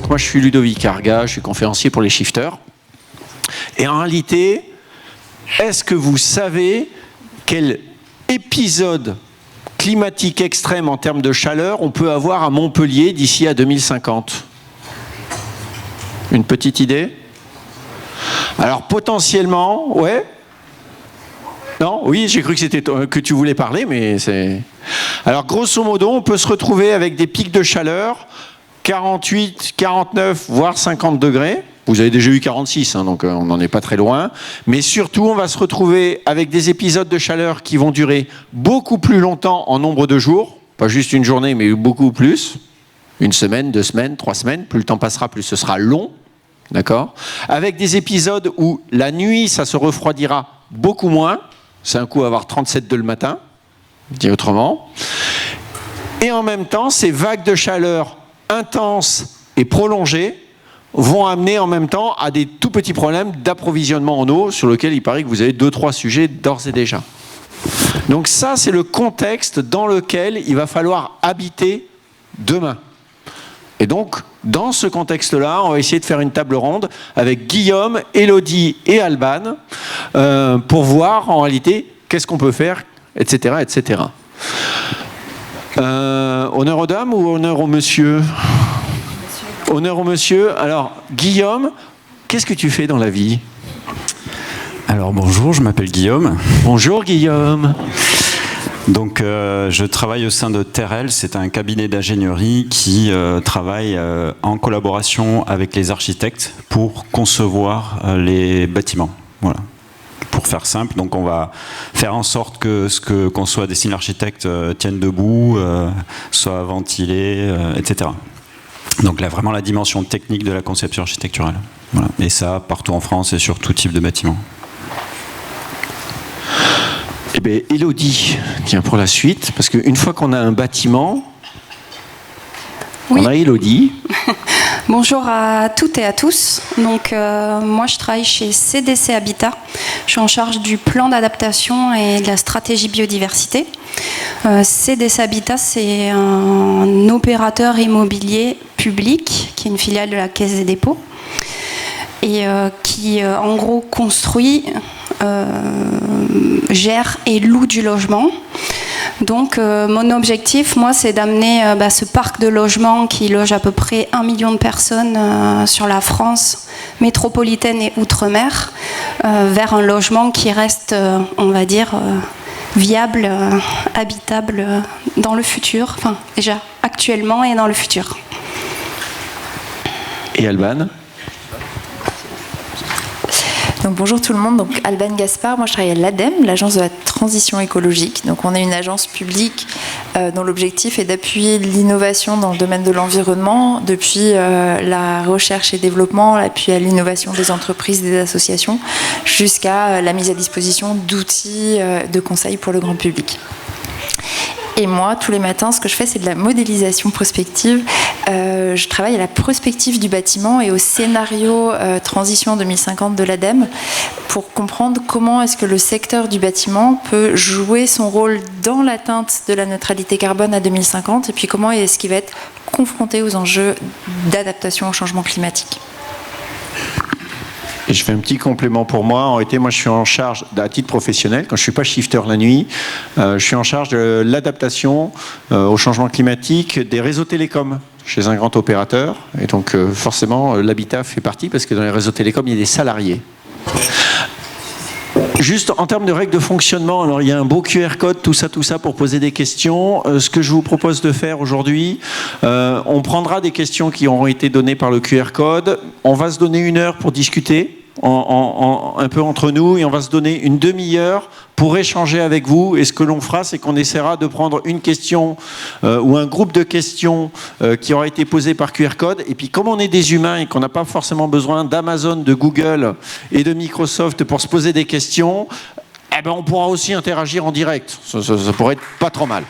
moi je suis Ludovic Arga, je suis conférencier pour les shifters. Et en réalité, est-ce que vous savez quel épisode climatique extrême en termes de chaleur on peut avoir à Montpellier d'ici à 2050 ? Une petite idée ? Alors potentiellement, ouais ? Non ? Oui, j'ai cru que c'était que tu voulais parler, mais c'est... Alors grosso modo, on peut se retrouver avec des pics de chaleur 48, 49, voire 50 degrés. Vous avez déjà eu 46, hein, donc on n'en est pas très loin. Mais surtout, on va se retrouver avec des épisodes de chaleur qui vont durer beaucoup plus longtemps en nombre de jours. Pas juste une journée, mais beaucoup plus. Une semaine, 2 semaines, 3 semaines. Plus le temps passera, plus ce sera long. D'accord ? Avec des épisodes où la nuit, ça se refroidira beaucoup moins. C'est un coup à avoir 37 de le matin, dit autrement. Et en même temps, ces vagues de chaleur intenses et prolongées vont amener en même temps à des tout petits problèmes d'approvisionnement en eau sur lesquels il paraît que vous avez 2-3 sujets d'ores et déjà. Donc ça, c'est le contexte dans lequel il va falloir habiter demain. Et donc, dans ce contexte-là, on va essayer de faire une table ronde avec Guillaume, Élodie et Alban pour voir en réalité qu'est-ce qu'on peut faire, etc., etc. Honneur aux dames ou honneur au monsieur ? Honneur au monsieur. Alors, Guillaume, qu'est-ce que tu fais dans la vie ? Alors bonjour, je m'appelle Guillaume. Bonjour Guillaume. Donc je travaille au sein de Terrel, c'est un cabinet d'ingénierie qui travaille en collaboration avec les architectes pour concevoir les bâtiments. Voilà. Pour faire simple, donc on va faire en sorte que ce que conçoit dessine l'architecte tienne debout, soit ventilé, etc. Donc là, vraiment la dimension technique de la conception architecturale. Voilà. Et ça, partout en France et sur tout type de bâtiment. Eh bien, Élodie, tiens, pour la suite, parce qu'une fois qu'on a un bâtiment, oui. On a Élodie. Bonjour à toutes et à tous. Donc, moi, je travaille chez CDC Habitat. Je suis en charge du plan d'adaptation et de la stratégie biodiversité. CDC Habitat, c'est un opérateur immobilier public qui est une filiale de la Caisse des dépôts et qui, en gros, construit, gère et loue du logement. Donc mon objectif, moi, c'est d'amener ce parc de logements qui loge à peu près 1 million de personnes sur la France métropolitaine et outre-mer vers un logement qui reste, on va dire, viable, habitable dans le futur, enfin déjà actuellement et dans le futur. Et Alban ? Donc bonjour tout le monde, donc Alban Gaspard, moi je travaille à l'ADEME, l'agence de la transition écologique. Donc on est une agence publique dont l'objectif est d'appuyer l'innovation dans le domaine de l'environnement, depuis la recherche et développement, l'appui à l'innovation des entreprises, des associations, jusqu'à la mise à disposition d'outils de conseil pour le grand public. Et moi, tous les matins, ce que je fais, c'est de la modélisation prospective. Je travaille à la prospective du bâtiment et au scénario transition 2050 de l'ADEME pour comprendre comment est-ce que le secteur du bâtiment peut jouer son rôle dans l'atteinte de la neutralité carbone à 2050 et puis comment est-ce qu'il va être confronté aux enjeux d'adaptation au changement climatique. Et je fais un petit complément pour moi. En réalité, moi, je suis en charge, à titre professionnel, quand je ne suis pas shifter la nuit, je suis en charge de l'adaptation au changement climatique des réseaux télécoms chez un grand opérateur. Et donc, forcément, l'habitat fait partie parce que dans les réseaux télécoms, il y a des salariés. Juste en termes de règles de fonctionnement, alors il y a un beau QR code, tout ça pour poser des questions. Ce que je vous propose de faire aujourd'hui, on prendra des questions qui auront été données par le QR code. On va se donner 1 heure pour discuter. Un peu entre nous et on va se donner une demi-heure pour échanger avec vous et ce que l'on fera c'est qu'on essaiera de prendre une question ou un groupe de questions qui aura été posé par QR code et puis comme on est des humains et qu'on n'a pas forcément besoin d'Amazon, de Google et de Microsoft pour se poser des questions, eh ben on pourra aussi interagir en direct, ça pourrait être pas trop mal.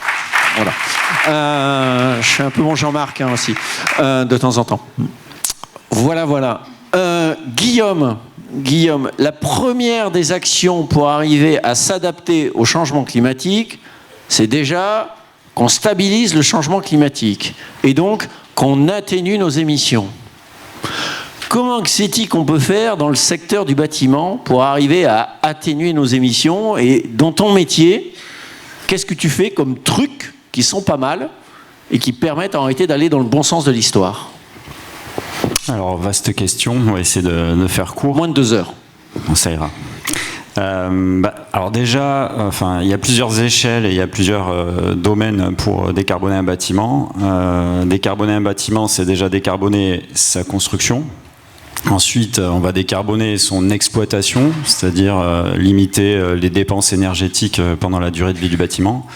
Voilà. Je suis un peu mon Jean-Marc aussi de temps en temps. Voilà. Guillaume, la première des actions pour arriver à s'adapter au changement climatique, c'est déjà qu'on stabilise le changement climatique et donc qu'on atténue nos émissions. Comment c'est-il qu'on peut faire dans le secteur du bâtiment pour arriver à atténuer nos émissions? Et dans ton métier, qu'est-ce que tu fais comme trucs qui sont pas mal et qui permettent en réalité d'aller dans le bon sens de l'histoire? Alors, vaste question, on va essayer de faire court. Moins de 2 heures. Bon, ça ira. Alors déjà, il y a plusieurs échelles et il y a plusieurs domaines pour décarboner un bâtiment. Décarboner un bâtiment, c'est déjà décarboner sa construction. Ensuite, on va décarboner son exploitation, c'est-à-dire limiter les dépenses énergétiques pendant la durée de vie du bâtiment.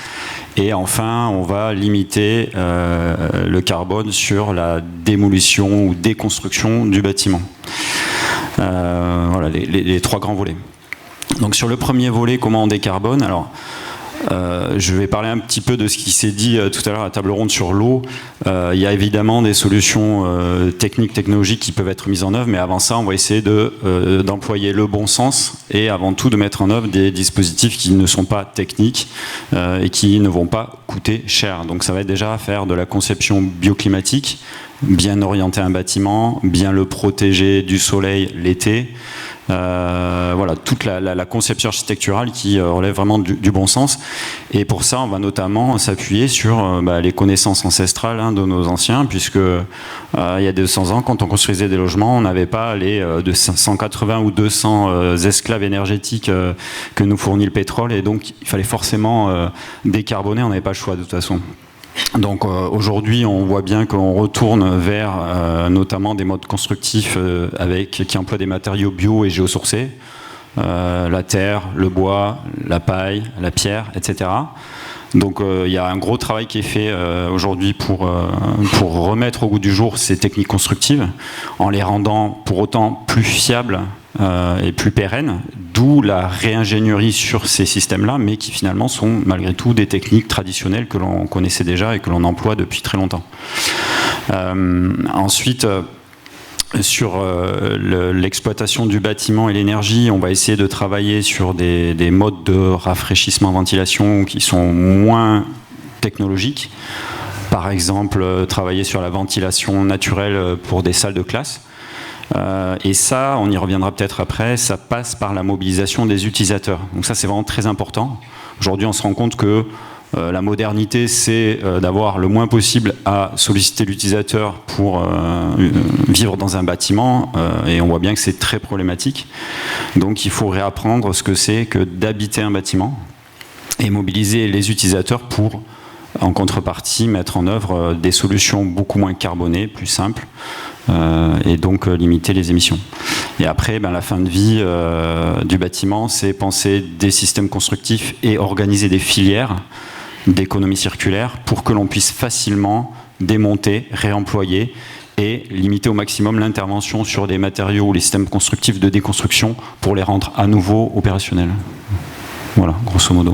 Et enfin, on va limiter le carbone sur la démolition ou déconstruction du bâtiment. Voilà les 3 grands volets. Donc sur le premier volet, comment on décarbone? Alors, je vais parler un petit peu de ce qui s'est dit tout à l'heure à la table ronde sur l'eau. Il y a évidemment des solutions techniques, technologiques qui peuvent être mises en œuvre, mais avant ça, on va essayer d'employer le bon sens et avant tout de mettre en œuvre des dispositifs qui ne sont pas techniques et qui ne vont pas coûter cher. Donc ça va être déjà faire de la conception bioclimatique, bien orienter un bâtiment, bien le protéger du soleil l'été. Voilà, toute la conception architecturale qui relève vraiment du bon sens. Et pour ça, on va notamment s'appuyer sur les connaissances ancestrales de nos anciens, puisque il y a 200 ans, quand on construisait des logements, on n'avait pas les de 180 ou 200 esclaves énergétiques que nous fournit le pétrole, et donc il fallait forcément décarboner, on n'avait pas le choix de toute façon. Donc aujourd'hui, on voit bien qu'on retourne vers notamment des modes constructifs qui emploient des matériaux bio et géosourcés, la terre, le bois, la paille, la pierre, etc. Donc il y a un gros travail qui est fait aujourd'hui pour remettre au goût du jour ces techniques constructives, en les rendant pour autant plus fiables et plus pérennes, d'où la réingénierie sur ces systèmes-là, mais qui finalement sont malgré tout des techniques traditionnelles que l'on connaissait déjà et que l'on emploie depuis très longtemps. Ensuite, sur l'exploitation du bâtiment et l'énergie, on va essayer de travailler sur des modes de rafraîchissement-ventilation qui sont moins technologiques. Par exemple, travailler sur la ventilation naturelle pour des salles de classe. Et ça, on y reviendra peut-être après, ça passe par la mobilisation des utilisateurs. Donc ça, c'est vraiment très important. Aujourd'hui, on se rend compte que la modernité, c'est d'avoir le moins possible à solliciter l'utilisateur pour vivre dans un bâtiment, et on voit bien que c'est très problématique. Donc il faut réapprendre ce que c'est que d'habiter un bâtiment et mobiliser les utilisateurs pour, en contrepartie, mettre en œuvre des solutions beaucoup moins carbonées, plus simples, et donc limiter les émissions. Et après, la fin de vie du bâtiment, c'est penser des systèmes constructifs et organiser des filières d'économie circulaire pour que l'on puisse facilement démonter, réemployer et limiter au maximum l'intervention sur des matériaux ou les systèmes constructifs de déconstruction pour les rendre à nouveau opérationnels. Voilà, grosso modo.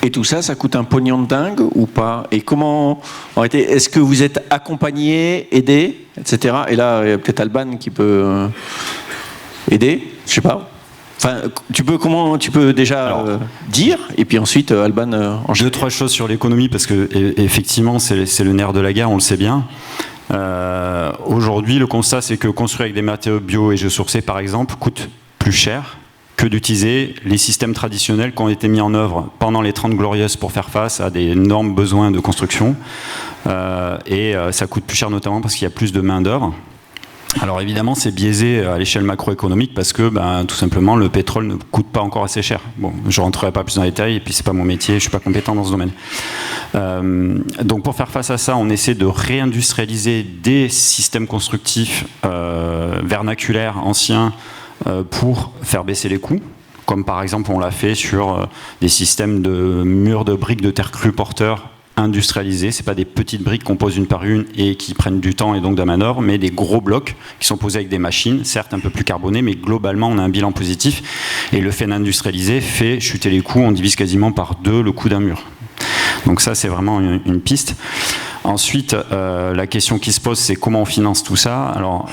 Et tout ça, ça coûte un pognon de dingue ou pas? Et comment, en réalité, est-ce que vous êtes accompagné, aidé, etc. Et là, il y a peut-être Alban qui peut aider, je sais pas. Enfin, tu peux déjà dire, et puis ensuite Alban enchaîne. 2-3 choses sur l'économie, parce que effectivement, c'est le nerf de la guerre, on le sait bien. Aujourd'hui, le constat, c'est que construire avec des matériaux bio et géosourcés, par exemple, coûte plus cher que d'utiliser les systèmes traditionnels qui ont été mis en œuvre pendant les 30 Glorieuses pour faire face à des énormes besoins de construction. Et ça coûte plus cher notamment parce qu'il y a plus de main-d'œuvre. Alors évidemment, c'est biaisé à l'échelle macroéconomique parce que tout simplement le pétrole ne coûte pas encore assez cher. Bon, je ne rentrerai pas plus dans les détails et puis c'est pas mon métier, je suis pas compétent dans ce domaine. Donc pour faire face à ça, on essaie de réindustrialiser des systèmes constructifs vernaculaires anciens pour faire baisser les coûts, comme par exemple on l'a fait sur des systèmes de murs de briques de terre crue porteurs industrialisés. C'est pas des petites briques qu'on pose une par une et qui prennent du temps et donc de la manœuvre, mais des gros blocs qui sont posés avec des machines, certes un peu plus carbonés, mais globalement on a un bilan positif. Et le fait d'industrialiser fait chuter les coûts, on divise quasiment par 2 le coût d'un mur. Donc ça, c'est vraiment une piste. Ensuite, la question qui se pose, c'est comment on finance tout ça. Alors,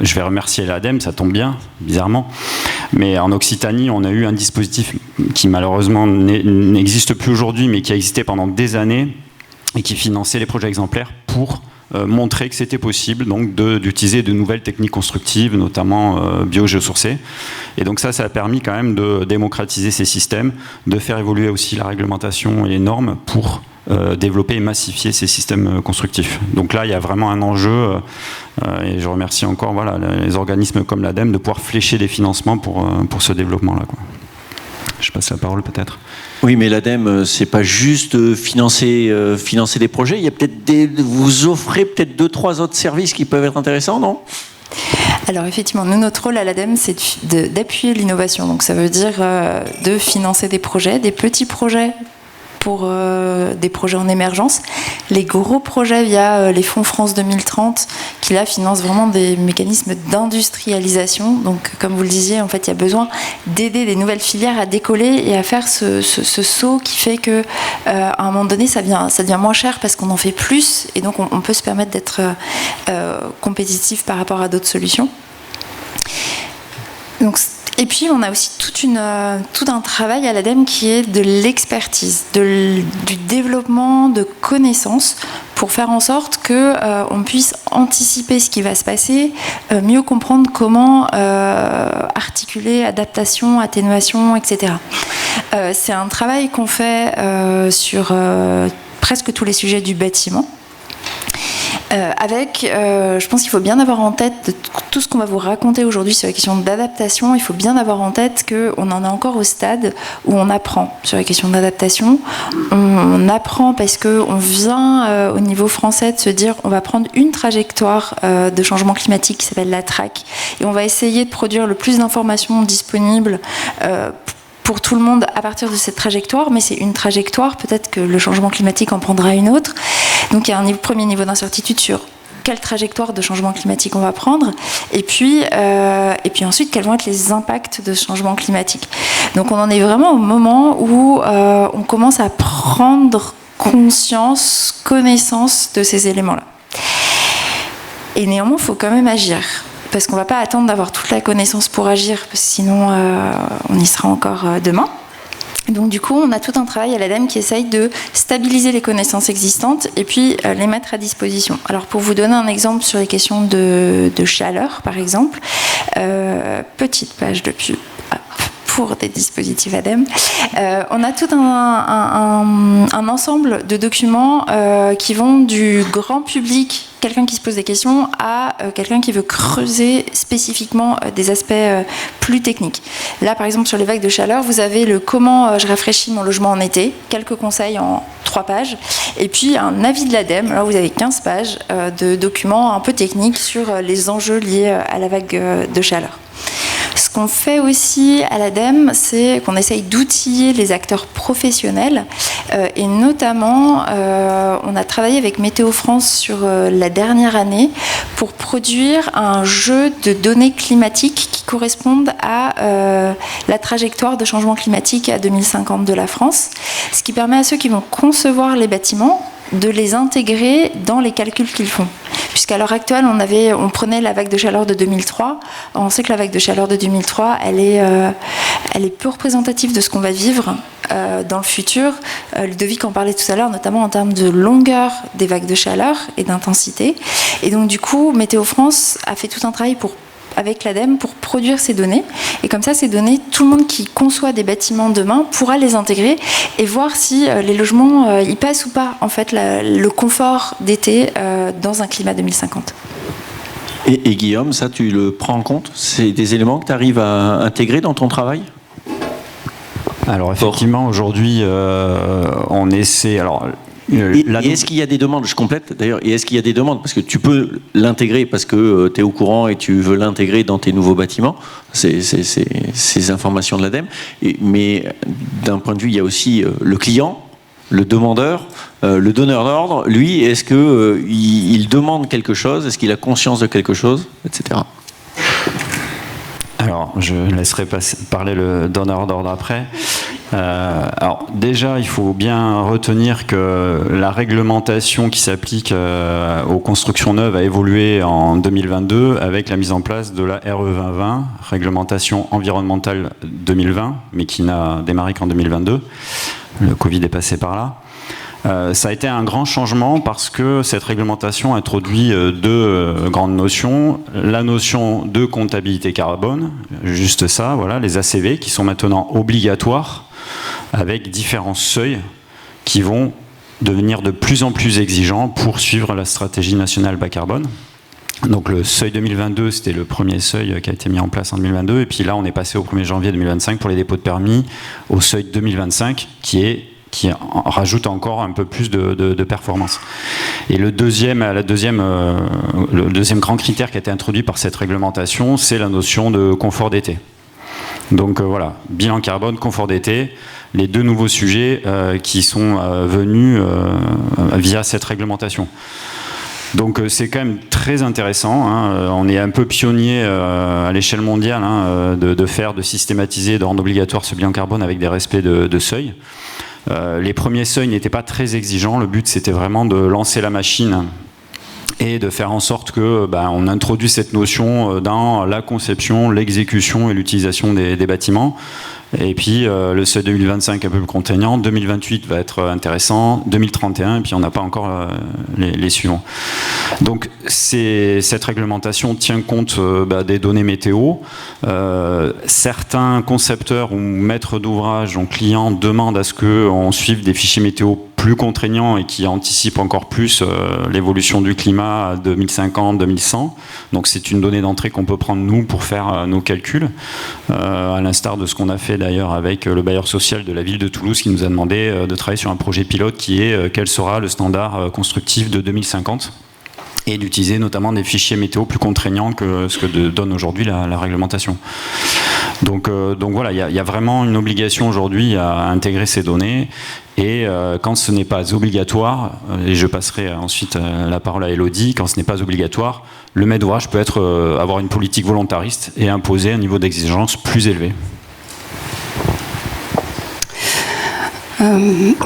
je vais remercier l'ADEME, ça tombe bien, bizarrement. Mais en Occitanie, on a eu un dispositif qui malheureusement n'existe plus aujourd'hui, mais qui a existé pendant des années et qui finançait les projets exemplaires pour montrer que c'était possible donc d'utiliser de nouvelles techniques constructives, notamment bio-géosourcées. Et donc ça a permis quand même de démocratiser ces systèmes, de faire évoluer aussi la réglementation et les normes pour développer et massifier ces systèmes constructifs. Donc là, il y a vraiment un enjeu, et je remercie encore les organismes comme l'ADEME de pouvoir flécher des financements pour ce développement-là, quoi. Je passe la parole peut-être. Oui, mais l'ADEME, c'est pas juste financer des projets. Il y a peut-être vous offrez peut-être 2-3 autres services qui peuvent être intéressants, non ? Alors effectivement, nous, notre rôle à l'ADEME, c'est d'appuyer l'innovation. Donc ça veut dire de financer des projets, des petits projets pour des projets en émergence, les gros projets via les fonds France 2030 qui là financent vraiment des mécanismes d'industrialisation. Donc comme vous le disiez, en fait il y a besoin d'aider des nouvelles filières à décoller et à faire ce saut qui fait que à un moment donné ça devient moins cher parce qu'on en fait plus et donc on peut se permettre d'être compétitif par rapport à d'autres solutions. Donc, et puis, on a aussi tout un travail à l'ADEME qui est de l'expertise, du développement de connaissances pour faire en sorte qu'on puisse anticiper ce qui va se passer, mieux comprendre comment articuler adaptation, atténuation, etc. C'est un travail qu'on fait sur presque tous les sujets du bâtiment. Je pense qu'il faut bien avoir en tête de tout ce qu'on va vous raconter aujourd'hui sur la question d'adaptation. Il faut bien avoir en tête qu'on en est encore au stade où on apprend sur la question d'adaptation. On apprend parce qu'on vient au niveau français de se dire on va prendre une trajectoire de changement climatique qui s'appelle la TRAC et on va essayer de produire le plus d'informations disponibles pour tout le monde à partir de cette trajectoire, mais c'est une trajectoire, peut-être que le changement climatique en prendra une autre. Donc il y a un premier niveau d'incertitude sur quelle trajectoire de changement climatique on va prendre, et puis ensuite quels vont être les impacts de ce changement climatique. Donc on en est vraiment au moment où on commence à prendre conscience, connaissance de ces éléments-là. Et néanmoins, il faut quand même agir. Parce qu'on ne va pas attendre d'avoir toute la connaissance pour agir, parce que sinon on y sera encore demain. Donc du coup, on a tout un travail à l'ADEME qui essaye de stabiliser les connaissances existantes et puis les mettre à disposition. Alors pour vous donner un exemple sur les questions de chaleur, par exemple, petite page de pub pour des dispositifs ADEME, on a tout un ensemble de documents qui vont du grand public, quelqu'un qui se pose des questions, à quelqu'un qui veut creuser spécifiquement des aspects plus techniques. Là, par exemple, sur les vagues de chaleur, vous avez le comment je rafraîchis mon logement en été, quelques conseils en 3 pages, et puis un avis de l'ADEME. Là, vous avez 15 pages de documents un peu techniques sur les enjeux liés à la vague de chaleur. Ce qu'on fait aussi à l'ADEME, c'est qu'on essaye d'outiller les acteurs professionnels et notamment, on a travaillé avec Météo France sur la dernière année pour produire un jeu de données climatiques qui correspondent à la trajectoire de changement climatique à 2050 de la France, ce qui permet à ceux qui vont concevoir les bâtiments de les intégrer dans les calculs qu'ils font. Puisqu'à l'heure actuelle, on prenait la vague de chaleur de 2003. On sait que la vague de chaleur de 2003, elle est peu représentative de ce qu'on va vivre dans le futur. Ludovic en parlait tout à l'heure, notamment en termes de longueur des vagues de chaleur et d'intensité. Et donc, du coup, Météo France a fait tout un travail avec l'ADEME pour produire ces données. Et comme ça, ces données, tout le monde qui conçoit des bâtiments demain pourra les intégrer et voir si les logements y passent ou pas, en fait, le confort d'été dans un climat 2050. Et Guillaume, ça, tu le prends en compte ? C'est des éléments que tu arrives à intégrer dans ton travail ? Alors effectivement, aujourd'hui, on essaie... Et est-ce qu'il y a des demandes, je complète d'ailleurs, et est-ce qu'il y a des demandes, parce que tu peux l'intégrer parce que tu es au courant et tu veux l'intégrer dans tes nouveaux bâtiments, ces informations de l'ADEME, mais d'un point de vue, il y a aussi le client, le demandeur, le donneur d'ordre, lui, est-ce qu'il demande quelque chose, est-ce qu'il a conscience de quelque chose, etc. Alors, je laisserai parler le donneur d'ordre après. Alors, déjà, il faut bien retenir que la réglementation qui s'applique aux constructions neuves a évolué en 2022 avec la mise en place de la RE 2020, réglementation environnementale 2020, mais qui n'a démarré qu'en 2022. Le Covid est passé par là. Ça a été un grand changement parce que cette réglementation introduit deux grandes notions. La notion de comptabilité carbone, juste ça, voilà, les ACV qui sont maintenant obligatoires avec différents seuils qui vont devenir de plus en plus exigeants pour suivre la stratégie nationale bas carbone. Donc le seuil 2022, c'était le premier seuil qui a été mis en place en 2022, et puis là on est passé au 1er janvier 2025 pour les dépôts de permis au seuil 2025 qui rajoute encore un peu plus de performance. Et le deuxième grand critère qui a été introduit par cette réglementation, c'est la notion de confort d'été. Donc voilà, bilan carbone, confort d'été, les deux nouveaux sujets qui sont venus via cette réglementation. Donc c'est quand même très intéressant, hein. On est un peu pionnier à l'échelle mondiale, hein, de systématiser, de rendre obligatoire ce bilan carbone avec des respects de seuils. Les premiers seuils n'étaient pas très exigeants, le but c'était vraiment de lancer la machine et de faire en sorte que on introduit cette notion dans la conception, l'exécution et l'utilisation des bâtiments. Et puis le seuil 2025 un peu plus contraignant, 2028 va être intéressant, 2031, et puis on n'a pas encore les suivants. Donc cette réglementation tient compte des données météo. Certains concepteurs ou maîtres d'ouvrage, donc clients, demandent à ce qu'on suive des fichiers météo plus contraignants et qui anticipent encore plus l'évolution du climat à 2050, 2100. Donc c'est une donnée d'entrée qu'on peut prendre nous pour faire nos calculs, à l'instar de ce qu'on a fait d'ailleurs avec le bailleur social de la ville de Toulouse qui nous a demandé de travailler sur un projet pilote qui est quel sera le standard constructif de 2050 et d'utiliser notamment des fichiers météo plus contraignants que ce que donne aujourd'hui la réglementation. Donc voilà, il y a vraiment une obligation aujourd'hui à intégrer ces données. Et quand ce n'est pas obligatoire, et je passerai ensuite la parole à Elodie, quand ce n'est pas obligatoire, le maître d'ouvrage peut avoir une politique volontariste et imposer un niveau d'exigence plus élevé.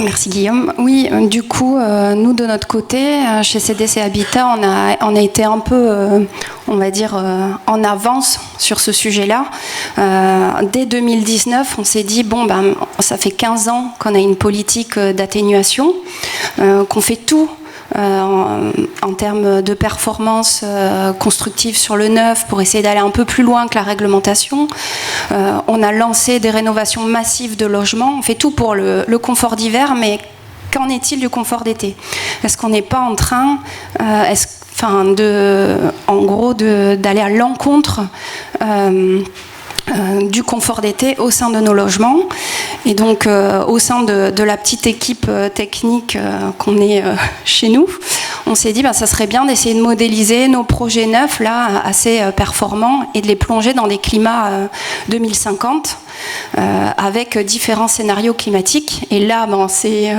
Merci Guillaume. Oui, du coup, nous de notre côté, chez CDC Habitat, on a été un peu, on va dire, en avance sur ce sujet-là. Dès 2019, on s'est dit, ça fait 15 ans qu'on a une politique d'atténuation, qu'on fait tout en termes de performance constructive sur le neuf pour essayer d'aller un peu plus loin que la réglementation. On a lancé des rénovations massives de logements. On fait tout pour le confort d'hiver, mais qu'en est-il du confort d'été ? Est-ce qu'on n'est pas en train d'aller à l'encontre du confort d'été au sein de nos logements? Et donc au sein de la petite équipe technique qu'on est chez nous, on s'est dit ça serait bien d'essayer de modéliser nos projets neufs là assez performants et de les plonger dans des climats 2050 avec différents scénarios climatiques. Et là c'est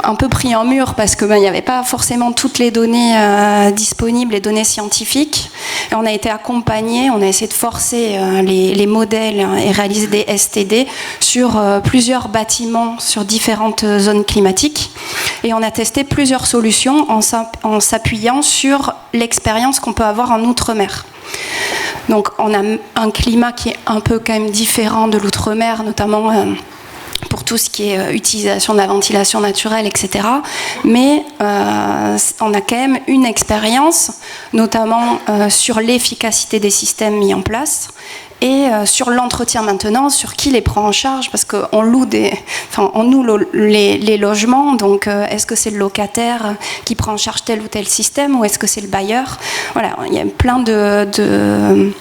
un peu pris en mur parce que il n'y avait pas forcément toutes les données disponibles, les données scientifiques. Et on a été accompagnés, on a essayé de forcer les modèles et réaliser des STD sur plusieurs bâtiments sur différentes zones climatiques. Et on a testé plusieurs solutions en s'appuyant sur l'expérience qu'on peut avoir en Outre-mer. Donc on a un climat qui est un peu quand même différent de l'Outre-mer, notamment pour tout ce qui est utilisation de la ventilation naturelle, etc. Mais on a quand même une expérience, notamment sur l'efficacité des systèmes mis en place et sur l'entretien maintenance, sur qui les prend en charge, parce qu'on loue les logements, donc est-ce que c'est le locataire qui prend en charge tel ou tel système, ou est-ce que c'est le bailleur ? Voilà, il y a plein de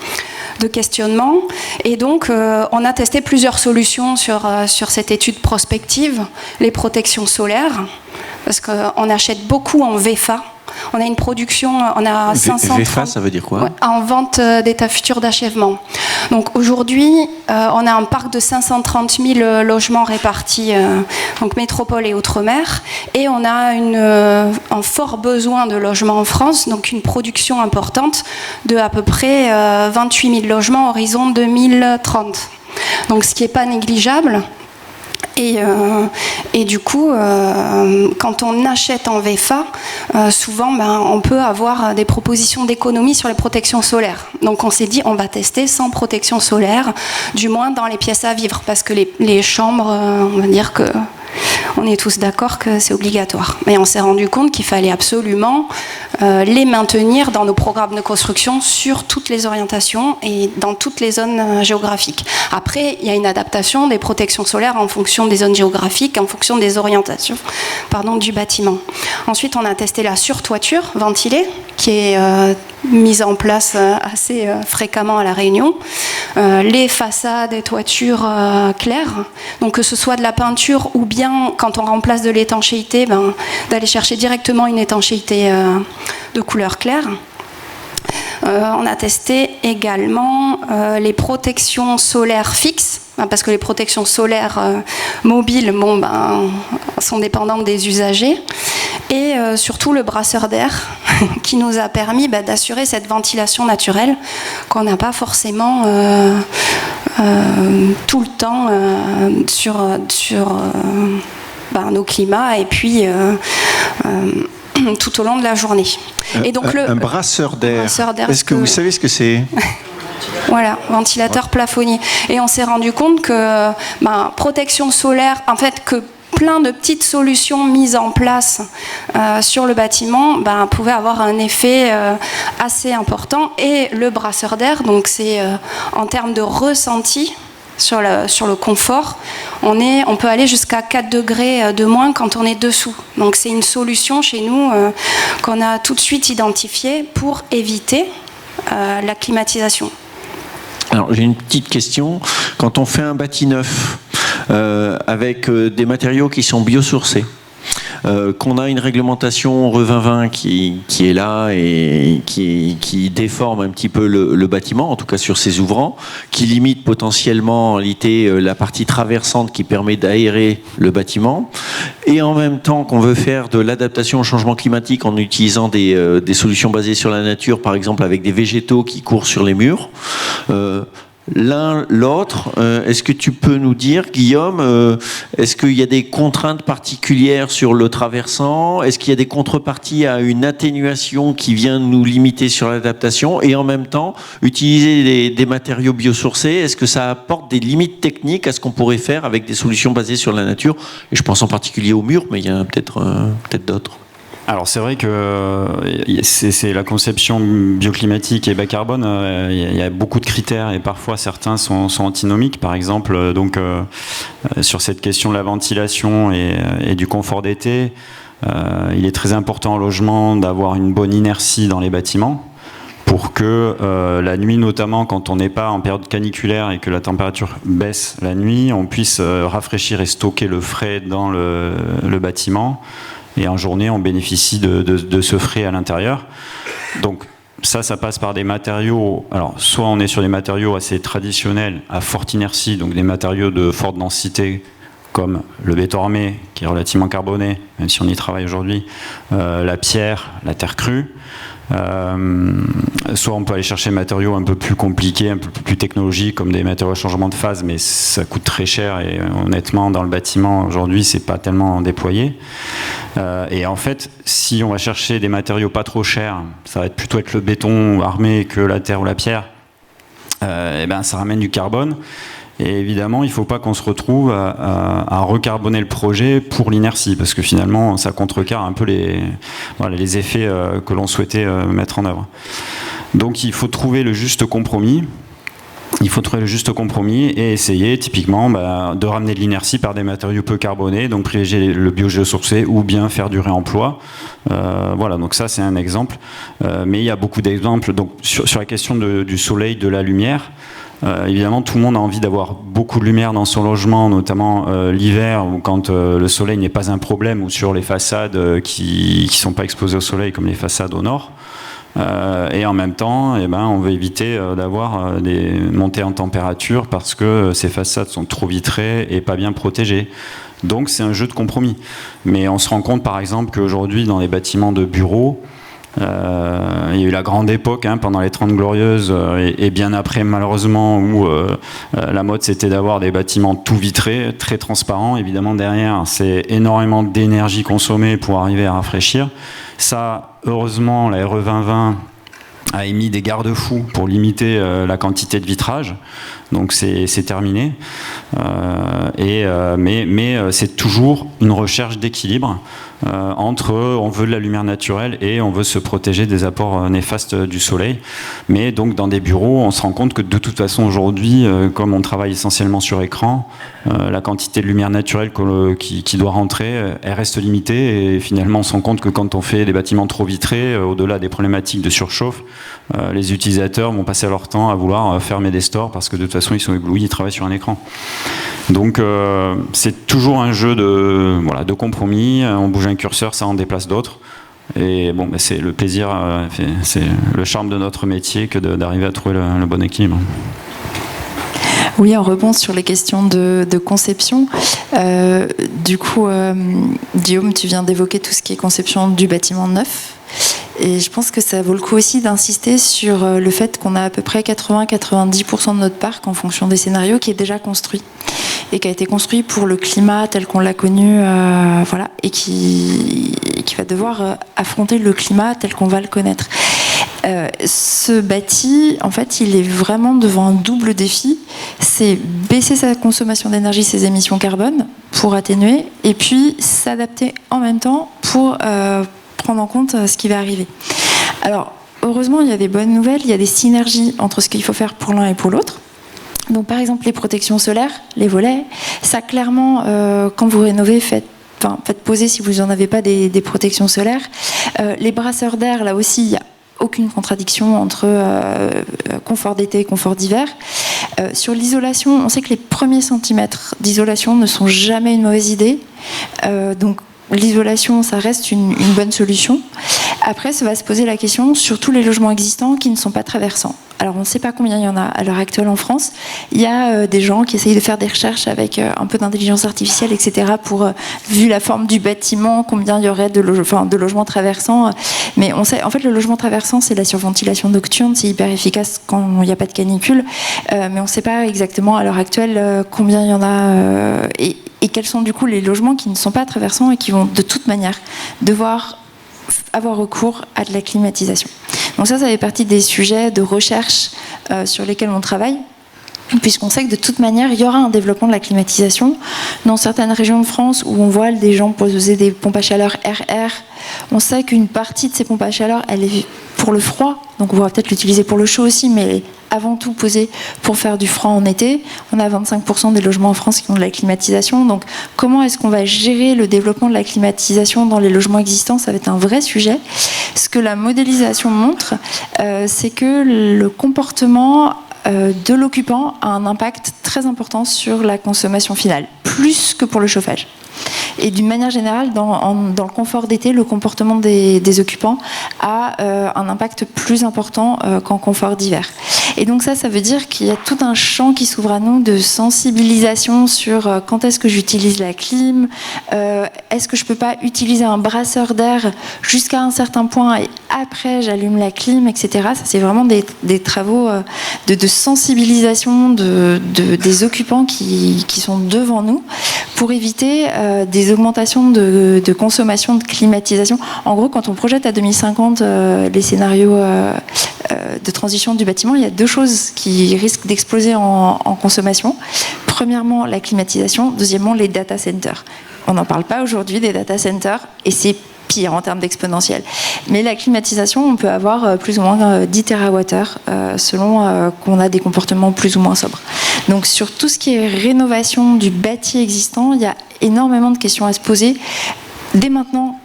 questionnement. Et donc, on a testé plusieurs solutions sur cette étude prospective. Les protections solaires, parce qu'on achète beaucoup en VFA. On a une production, on a 530... VFA, ça veut dire quoi ? En vente d'état futur d'achèvement. Donc aujourd'hui, on a un parc de 530 000 logements répartis, donc métropole et outre-mer, et on a un fort besoin de logements en France, donc une production importante de à peu près 28 000 logements horizon 2030. Donc ce qui n'est pas négligeable. Et du coup, quand on achète en VFA, souvent on peut avoir des propositions d'économie sur les protections solaires. Donc on s'est dit on va tester sans protection solaire, du moins dans les pièces à vivre, parce que les chambres, on va dire que On est tous d'accord que c'est obligatoire. Mais on s'est rendu compte qu'il fallait absolument les maintenir dans nos programmes de construction sur toutes les orientations et dans toutes les zones géographiques. Après, il y a une adaptation des protections solaires en fonction des zones géographiques, en fonction des orientations du bâtiment. Ensuite, on a testé la surtoiture ventilée, qui est mise en place assez fréquemment à La Réunion. Les façades et toitures claires, donc que ce soit de la peinture ou bien quand on remplace de l'étanchéité, d'aller chercher directement une étanchéité de couleur claire. On a testé également les protections solaires fixes, parce que les protections solaires mobiles sont dépendantes des usagers, et surtout le brasseur d'air qui nous a permis d'assurer cette ventilation naturelle qu'on n'a pas forcément tout le temps sur nos climats et puis tout au long de la journée. Et donc un brasseur d'air. Est-ce que vous savez ce que c'est? Voilà, ventilateur plafonnier. Et on s'est rendu compte que protection solaire, en fait, que plein de petites solutions mises en place sur le bâtiment pouvaient avoir un effet assez important. Et le brasseur d'air, donc c'est en termes de ressenti sur le confort, on peut aller jusqu'à 4 degrés de moins quand on est dessous. Donc c'est une solution chez nous qu'on a tout de suite identifiée pour éviter la climatisation. Alors j'ai une petite question. Quand on fait un bâti neuf avec des matériaux qui sont biosourcés, qu'on a une réglementation RE2020 qui est là et qui déforme un petit peu le bâtiment, en tout cas sur ses ouvrants, qui limite potentiellement en réalité la partie traversante qui permet d'aérer le bâtiment, et en même temps qu'on veut faire de l'adaptation au changement climatique en utilisant des solutions basées sur la nature, par exemple avec des végétaux qui courent sur les murs. L'un, l'autre, est-ce que tu peux nous dire, Guillaume, est-ce qu'il y a des contraintes particulières sur le traversant? Est-ce qu'il y a des contreparties à une atténuation qui vient nous limiter sur l'adaptation? Et en même temps, utiliser des matériaux biosourcés, est-ce que ça apporte des limites techniques à ce qu'on pourrait faire avec des solutions basées sur la nature? Et je pense en particulier au mur, mais il y en a peut-être d'autres. Alors c'est vrai que c'est la conception bioclimatique et bas carbone, il y a beaucoup de critères et parfois certains sont antinomiques. Par exemple, sur cette question de la ventilation et du confort d'été, il est très important en logement d'avoir une bonne inertie dans les bâtiments pour que la nuit, notamment quand on n'est pas en période caniculaire et que la température baisse la nuit, on puisse rafraîchir et stocker le frais dans le bâtiment. Et en journée, on bénéficie de ce frais à l'intérieur. Donc ça passe par des matériaux. Alors, soit on est sur des matériaux assez traditionnels, à forte inertie, donc des matériaux de forte densité, comme le béton armé, qui est relativement carboné, même si on y travaille aujourd'hui, la pierre, la terre crue. Soit on peut aller chercher des matériaux un peu plus compliqués, un peu plus technologiques, comme des matériaux à changement de phase, mais ça coûte très cher et honnêtement dans le bâtiment aujourd'hui c'est pas tellement déployé. Et en fait, si on va chercher des matériaux pas trop chers, ça va être plutôt avec le béton armé que la terre ou la pierre, et ça ramène du carbone. Et évidemment, il ne faut pas qu'on se retrouve à recarboner le projet pour l'inertie, parce que finalement, ça contrecarre un peu les effets que l'on souhaitait mettre en œuvre. Donc, il faut trouver le juste compromis. Et essayer typiquement de ramener de l'inertie par des matériaux peu carbonés, donc privilégier le biogéosourcé ou bien faire du réemploi. Voilà, donc ça c'est un exemple. Mais il y a beaucoup d'exemples. Donc sur la question du soleil, de la lumière, évidemment, tout le monde a envie d'avoir beaucoup de lumière dans son logement, notamment l'hiver, ou quand le soleil n'est pas un problème, ou sur les façades qui ne sont pas exposées au soleil, comme les façades au nord. Et en même temps, on veut éviter d'avoir des montées en température parce que ces façades sont trop vitrées et pas bien protégées. Donc c'est un jeu de compromis. Mais on se rend compte par exemple qu'aujourd'hui, dans les bâtiments de bureaux, il y a eu la grande époque pendant les 30 glorieuses et bien après malheureusement où la mode c'était d'avoir des bâtiments tout vitrés, très transparents. Évidemment derrière c'est énormément d'énergie consommée pour arriver à rafraîchir. Ça, heureusement, la RE2020 a émis des garde-fous pour limiter la quantité de vitrage. Donc c'est terminé. Mais c'est toujours une recherche d'équilibre entre on veut de la lumière naturelle et on veut se protéger des apports néfastes du soleil. Mais donc dans des bureaux, on se rend compte que de toute façon aujourd'hui, comme on travaille essentiellement sur écran, la quantité de lumière naturelle qui doit rentrer, elle reste limitée. Et finalement, on se rend compte que quand on fait des bâtiments trop vitrés, au-delà des problématiques de surchauffe, les utilisateurs vont passer leur temps à vouloir fermer des stores parce que de toute façon, ils sont éblouis, ils travaillent sur un écran. Donc c'est toujours un jeu de compromis. On bouge un curseur, ça en déplace d'autres. Et bon, c'est le plaisir, c'est le charme de notre métier que d'arriver à trouver le bon équilibre. Oui, on rebond sur les questions de conception. Du coup, Guillaume, tu viens d'évoquer tout ce qui est conception du bâtiment neuf. Et je pense que ça vaut le coup aussi d'insister sur le fait qu'on a à peu près 80-90% de notre parc en fonction des scénarios qui est déjà construit et qui a été construit pour le climat tel qu'on l'a connu, voilà, et qui va devoir affronter le climat tel qu'on va le connaître. Ce bâti, en fait, il est vraiment devant un double défi. C'est baisser sa consommation d'énergie, ses émissions carbone pour atténuer, et puis s'adapter en même temps pour prendre en compte ce qui va arriver. Alors, heureusement, il y a des bonnes nouvelles, il y a des synergies entre ce qu'il faut faire pour l'un et pour l'autre. Donc, par exemple, les protections solaires, les volets, ça clairement, quand vous rénovez, faites poser si vous n'en avez pas des protections solaires. Les brasseurs d'air, là aussi, il y a aucune contradiction entre confort d'été et confort d'hiver. Sur l'isolation, on sait que les premiers centimètres d'isolation ne sont jamais une mauvaise idée. Donc l'isolation, ça reste une bonne solution. Après, ça va se poser la question sur tous les logements existants qui ne sont pas traversants. Alors, on ne sait pas combien il y en a à l'heure actuelle en France. Il y a des gens qui essayent de faire des recherches avec un peu d'intelligence artificielle, etc., pour, vu la forme du bâtiment, combien il y aurait de logements traversants. Mais on sait, en fait, le logement traversant, c'est la surventilation nocturne, c'est hyper efficace quand il n'y a pas de canicule. Mais on ne sait pas exactement à l'heure actuelle combien il y en a et quels sont du coup les logements qui ne sont pas traversants et qui vont de toute manière devoir avoir recours à de la climatisation. Donc ça fait partie des sujets de recherche sur lesquels on travaille, puisqu'on sait que de toute manière, il y aura un développement de la climatisation. Dans certaines régions de France où on voit des gens poser des pompes à chaleur RR, on sait qu'une partie de ces pompes à chaleur, elle est pour le froid, donc on va peut-être l'utiliser pour le chaud aussi, mais avant tout posée pour faire du froid en été. On a 25% des logements en France qui ont de la climatisation. Donc comment est-ce qu'on va gérer le développement de la climatisation dans les logements existants? Ça va être un vrai sujet. Ce que la modélisation montre, c'est que le comportement de l'occupant a un impact très important sur la consommation finale, plus que pour le chauffage. Et d'une manière générale, dans le confort d'été, le comportement des occupants a un impact plus important qu'en confort d'hiver. Et donc ça veut dire qu'il y a tout un champ qui s'ouvre à nous de sensibilisation sur quand est-ce que j'utilise la clim, est-ce que je ne peux pas utiliser un brasseur d'air jusqu'à un certain point et après j'allume la clim, etc. Ça, c'est vraiment des travaux de sensibilisation des occupants qui sont devant nous pour éviter des augmentations de consommation, de climatisation. En gros, quand on projette à 2050 les scénarios de transition du bâtiment, il y a deux choses qui risquent d'exploser en consommation. Premièrement, la climatisation. Deuxièmement, les data centers. On n'en parle pas aujourd'hui des data centers et c'est pire en termes d'exponentiel. Mais la climatisation, on peut avoir plus ou moins 10 TWh selon qu'on a des comportements plus ou moins sobres. Donc sur tout ce qui est rénovation du bâti existant, il y a énormément de questions à se poser dès maintenant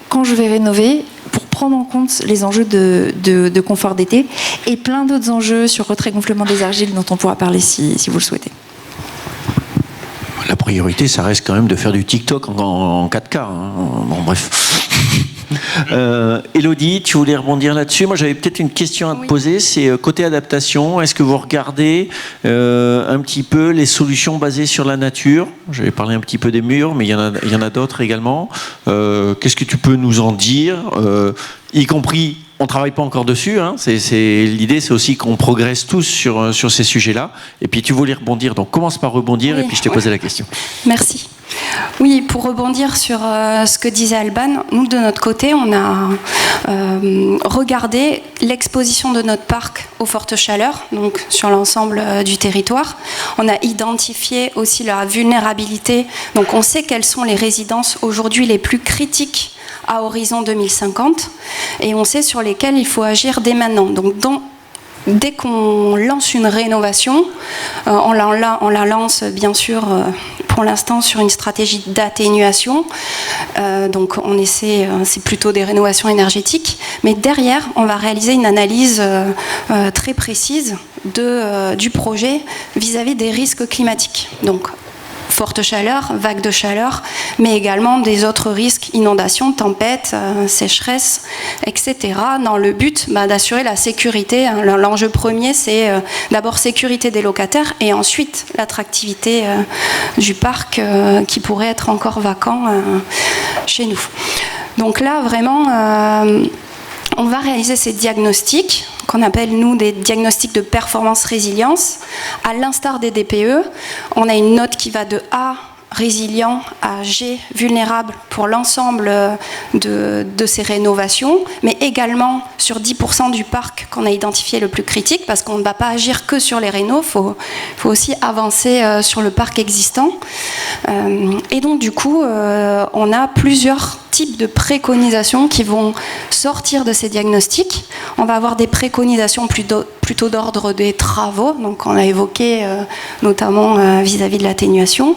quand je vais rénover pour prendre en compte les enjeux de confort d'été et plein d'autres enjeux sur retrait-gonflement des argiles dont on pourra parler si vous le souhaitez. La priorité, ça reste quand même de faire du TikTok en 4K. Hein. Bon, bref. Élodie, tu voulais rebondir là-dessus? Moi, j'avais peut-être une question à te poser. C'est côté adaptation. Est-ce que vous regardez un petit peu les solutions basées sur la nature? J'avais parlé un petit peu des murs, mais il y en a d'autres également. Qu'est-ce que tu peux nous en dire? Y compris, on ne travaille pas encore dessus. Hein. L'idée, c'est aussi qu'on progresse tous sur ces sujets-là. Et puis, tu voulais rebondir. Donc, commence par rebondir et puis je t'ai posé la question. Merci. Oui, pour rebondir sur ce que disait Alban, nous de notre côté, on a regardé l'exposition de notre parc aux fortes chaleurs, donc sur l'ensemble du territoire. On a identifié aussi leur vulnérabilité, donc on sait quelles sont les résidences aujourd'hui les plus critiques à horizon 2050, et on sait sur lesquelles il faut agir dès maintenant. Donc dès qu'on lance une rénovation, on la lance bien sûr pour l'instant sur une stratégie d'atténuation. Donc on essaie, c'est plutôt des rénovations énergétiques. Mais derrière, on va réaliser une analyse très précise du projet vis-à-vis des risques climatiques. Donc forte chaleur, vagues de chaleur, mais également des autres risques, inondations, tempêtes, sécheresses, etc. Dans le but d'assurer la sécurité. L'enjeu premier, c'est d'abord sécurité des locataires et ensuite l'attractivité du parc qui pourrait être encore vacant chez nous. Donc là, vraiment, on va réaliser ces diagnostics qu'on appelle, nous, des diagnostics de performance résilience. À l'instar des DPE, on a une note qui va de A, résilient, à G, vulnérable, pour l'ensemble de ces rénovations, mais également sur 10% du parc qu'on a identifié le plus critique, parce qu'on ne va pas agir que sur les rénaux, il faut aussi avancer sur le parc existant. Et donc, du coup, on a plusieurs types de préconisations qui vont sortir de ces diagnostics. On va avoir des préconisations plutôt d'ordre des travaux, donc on a évoqué notamment vis-à-vis de l'atténuation,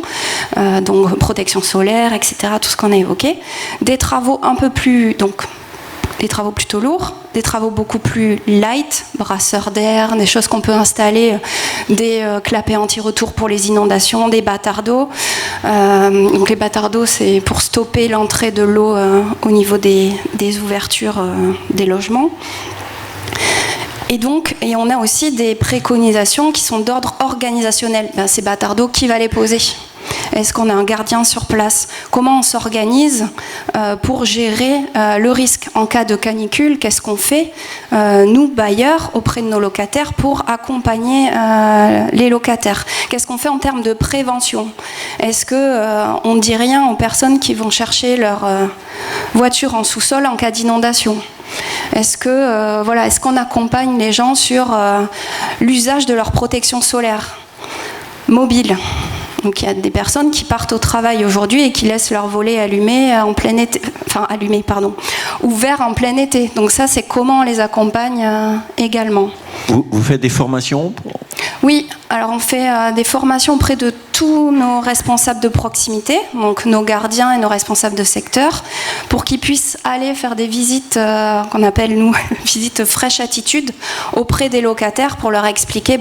donc protection solaire, etc., tout ce qu'on a évoqué. Des travaux un peu plus, donc des travaux plutôt lourds, des travaux beaucoup plus light, brasseurs d'air, des choses qu'on peut installer, des clapets anti-retour pour les inondations, des batards d'eau. Donc les batards d'eau, c'est pour stopper l'entrée de l'eau au niveau des ouvertures des logements. Et on a aussi des préconisations qui sont d'ordre organisationnel. Ces batards d'eau, qui va les poser ? Est-ce qu'on a un gardien sur place ? Comment on s'organise pour gérer le risque en cas de canicule ? Qu'est-ce qu'on fait, nous, bailleurs, auprès de nos locataires pour accompagner les locataires ? Qu'est-ce qu'on fait en termes de prévention ? Est-ce qu'on ne dit rien aux personnes qui vont chercher leur voiture en sous-sol en cas d'inondation ? Est-ce qu'on accompagne les gens sur l'usage de leur protection solaire mobile ? Donc il y a des personnes qui partent au travail aujourd'hui et qui laissent leur volet allumé en plein été, ouvert en plein été. Donc ça, c'est comment on les accompagne également. Vous faites des formations ? Oui, alors on fait des formations auprès de tous nos responsables de proximité, donc nos gardiens et nos responsables de secteur, pour qu'ils puissent aller faire des visites qu'on appelle, nous, visites fraîche attitude auprès des locataires pour leur expliquer,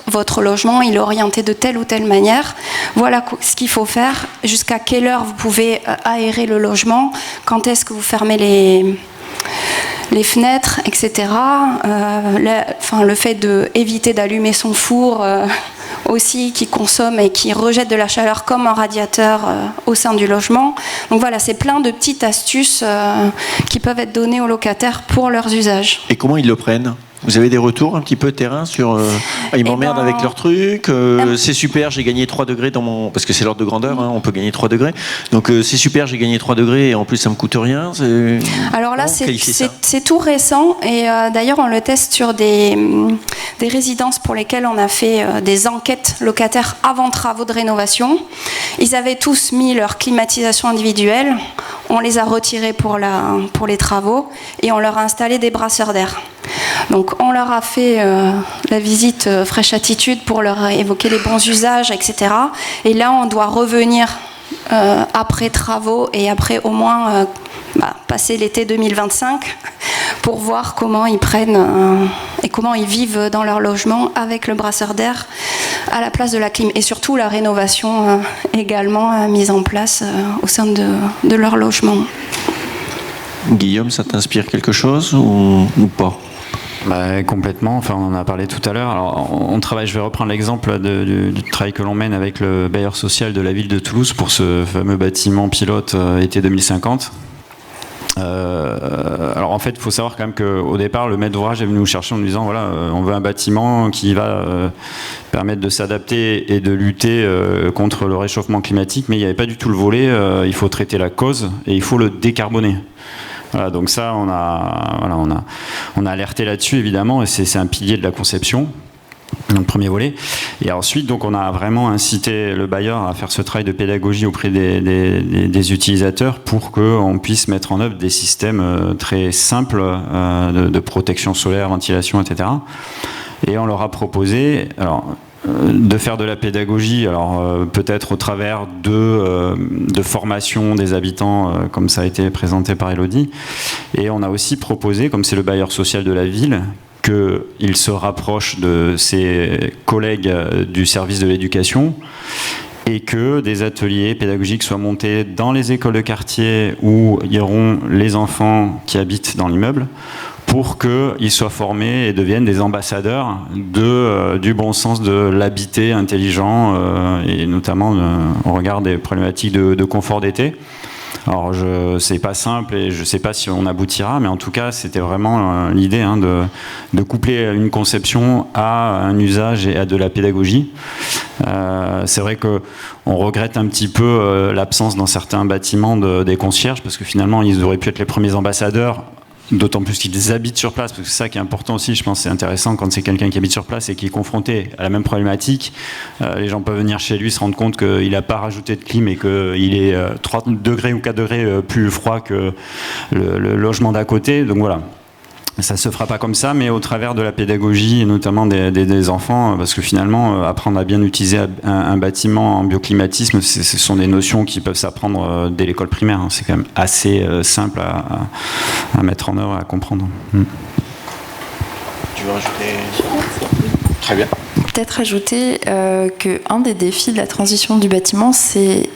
votre logement, il est orienté de telle ou telle manière, voilà ce qu'il faut faire, jusqu'à quelle heure vous pouvez aérer le logement, quand est-ce que vous fermez les fenêtres, etc. Le fait d'éviter d'allumer son four aussi, qui consomme et qui rejette de la chaleur comme un radiateur au sein du logement. Donc voilà, c'est plein de petites astuces qui peuvent être données aux locataires pour leurs usages. Et comment ils le prennent ? Vous avez des retours un petit peu terrain sur ils m'emmerdent avec leur truc, c'est super, j'ai gagné 3 degrés dans mon... Parce que c'est l'ordre de grandeur, on peut gagner 3 degrés. Donc c'est super, j'ai gagné 3 degrés et en plus ça me coûte rien. Alors là, c'est tout récent et d'ailleurs on le teste sur des résidences pour lesquelles on a fait des enquêtes locataires avant travaux de rénovation. Ils avaient tous mis leur climatisation individuelle, on les a retirés pour les travaux et on leur a installé des brasseurs d'air. Donc on leur a fait la visite fraîche attitude pour leur évoquer les bons usages, etc. Et là on doit revenir après travaux et après au moins passer l'été 2025 pour voir comment ils prennent et comment ils vivent dans leur logement avec le brasseur d'air à la place de la clim. Et surtout la rénovation également mise en place au sein de leur logement. Guillaume, ça t'inspire quelque chose ou pas ? Complètement, on en a parlé tout à l'heure. Alors, on travaille, je vais reprendre l'exemple du travail que l'on mène avec le bailleur social de la ville de Toulouse pour ce fameux bâtiment pilote été 2050. Alors en fait, il faut savoir quand même qu'au départ, le maître d'ouvrage est venu nous chercher en nous disant voilà, on veut un bâtiment qui va permettre de s'adapter et de lutter contre le réchauffement climatique, mais il n'y avait pas du tout le volet il faut traiter la cause et il faut le décarboner. Voilà, donc ça, on a alerté là-dessus évidemment, et c'est un pilier de la conception. Le premier volet. Et ensuite, donc, on a vraiment incité le bailleur à faire ce travail de pédagogie auprès des utilisateurs pour qu'on puisse mettre en œuvre des systèmes très simples de protection solaire, ventilation, etc. Et on leur a proposé de faire de la pédagogie, peut-être au travers de formation des habitants, comme ça a été présenté par Elodie. Et on a aussi proposé, comme c'est le bailleur social de la ville, qu'il se rapproche de ses collègues du service de l'éducation et que des ateliers pédagogiques soient montés dans les écoles de quartier où il y auront les enfants qui habitent dans l'immeuble pour qu'ils soient formés et deviennent des ambassadeurs du bon sens de l'habiter intelligent et notamment au regard des problématiques de confort d'été. Alors, c'est pas simple et je sais pas si on aboutira, mais en tout cas, c'était vraiment l'idée de coupler une conception à un usage et à de la pédagogie. C'est vrai qu'on regrette un petit peu l'absence dans certains bâtiments des concierges, parce que finalement, ils auraient pu être les premiers ambassadeurs. D'autant plus qu'ils habitent sur place, parce que c'est ça qui est important aussi, je pense, c'est intéressant quand c'est quelqu'un qui habite sur place et qui est confronté à la même problématique. Les gens peuvent venir chez lui, se rendre compte qu'il n'a pas rajouté de clim et qu'il est 3 degrés ou 4 degrés plus froid que le logement d'à côté. Donc voilà. Ça se fera pas comme ça, mais au travers de la pédagogie, et notamment des enfants, parce que finalement, apprendre à bien utiliser un bâtiment en bioclimatisme, ce sont des notions qui peuvent s'apprendre dès l'école primaire. C'est quand même assez simple à mettre en œuvre, à comprendre. Tu veux rajouter ? Très bien. Peut-être ajouter qu'un des défis de la transition du bâtiment, c'est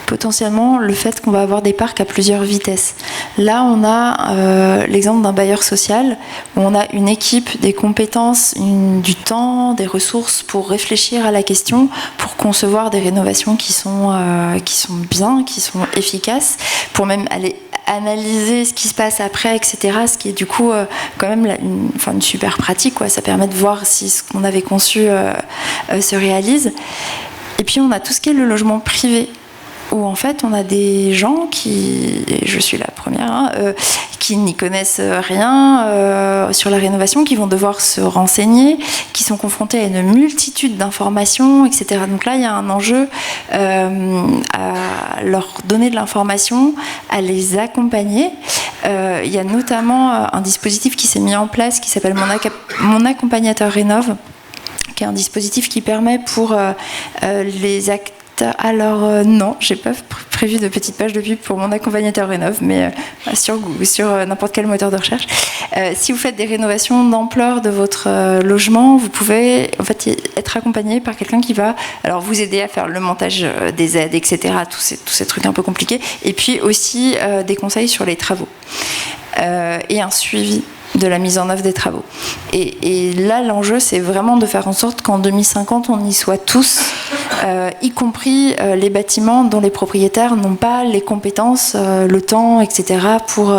potentiellement le fait qu'on va avoir des parcs à plusieurs vitesses. Là, on a l'exemple d'un bailleur social où on a une équipe, des compétences, du temps, des ressources pour réfléchir à la question, pour concevoir des rénovations qui sont bien, qui sont efficaces, pour même aller analyser ce qui se passe après, etc. Ce qui est du coup quand même une super pratique, quoi. Ça permet de voir si ce qu'on avait conçu se réalise. Et puis on a tout ce qui est le logement privé, où en fait on a des gens qui, et je suis la première, qui n'y connaissent rien sur la rénovation, qui vont devoir se renseigner, qui sont confrontés à une multitude d'informations, etc. Donc là il y a un enjeu à leur donner de l'information, à les accompagner. Il y a notamment un dispositif qui s'est mis en place qui s'appelle Mon accompagnateur rénove, qui est un dispositif qui permet pour les acteurs. Alors non, j'ai pas prévu de petite page de pub pour Mon accompagnateur rénove, mais sur Google, sur n'importe quel moteur de recherche. Si vous faites des rénovations d'ampleur de votre logement, vous pouvez en fait être accompagné par quelqu'un qui va alors vous aider à faire le montage des aides, etc. Tous ces trucs un peu compliqués, et puis aussi des conseils sur les travaux et un suivi de la mise en œuvre des travaux. Et là, l'enjeu, c'est vraiment de faire en sorte qu'en 2050, on y soit tous, y compris les bâtiments dont les propriétaires n'ont pas les compétences, le temps, etc., pour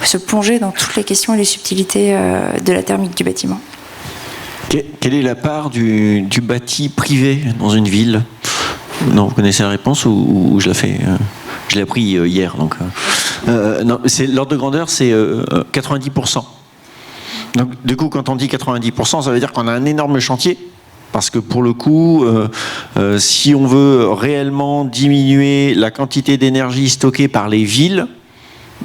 se plonger dans toutes les questions et les subtilités de la thermique du bâtiment. Quelle est la part du bâti privé dans une ville ? Non, vous connaissez la réponse ou je la fais je l'ai appris hier. Donc, non, l'ordre de grandeur, c'est 90%. Donc, du coup, quand on dit 90%, ça veut dire qu'on a un énorme chantier. Parce que pour le coup, si on veut réellement diminuer la quantité d'énergie stockée par les villes,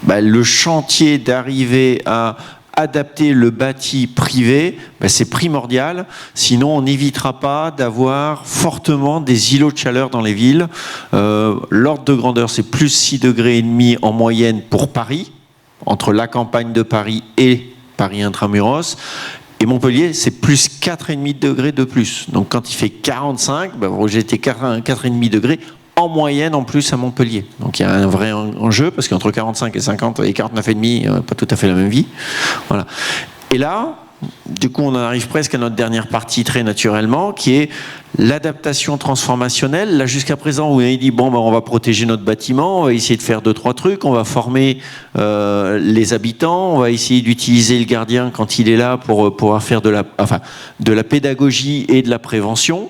le chantier d'arriver à adapter le bâti privé, c'est primordial. Sinon, on n'évitera pas d'avoir fortement des îlots de chaleur dans les villes. L'ordre de grandeur, c'est plus 6,5 degrés en moyenne pour Paris, entre la campagne de Paris et Paris intramuros. Et Montpellier, c'est plus 4,5 degrés de plus. Donc quand il fait 45, vous rejetez 4,5 degrés en moyenne en plus à Montpellier. Donc il y a un vrai enjeu, parce qu'entre 45 et 50 et 49,5, pas tout à fait la même vie. Voilà. Et là, du coup, on en arrive presque à notre dernière partie très naturellement, qui est l'adaptation transformationnelle. Là, jusqu'à présent, vous avez dit, bon, ben, on va protéger notre bâtiment, on va essayer de faire 2-3 trucs, on va former les habitants, on va essayer d'utiliser le gardien quand il est là pour pouvoir faire de la pédagogie et de la prévention.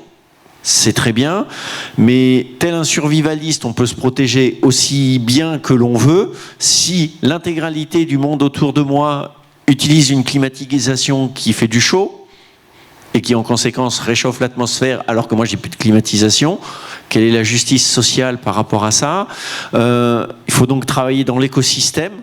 C'est très bien, mais tel un survivaliste, on peut se protéger aussi bien que l'on veut. Si l'intégralité du monde autour de moi utilise une climatisation qui fait du chaud et qui en conséquence réchauffe l'atmosphère alors que moi j'ai plus de climatisation, quelle est la justice sociale par rapport à ça? Il faut donc travailler dans l'écosystème.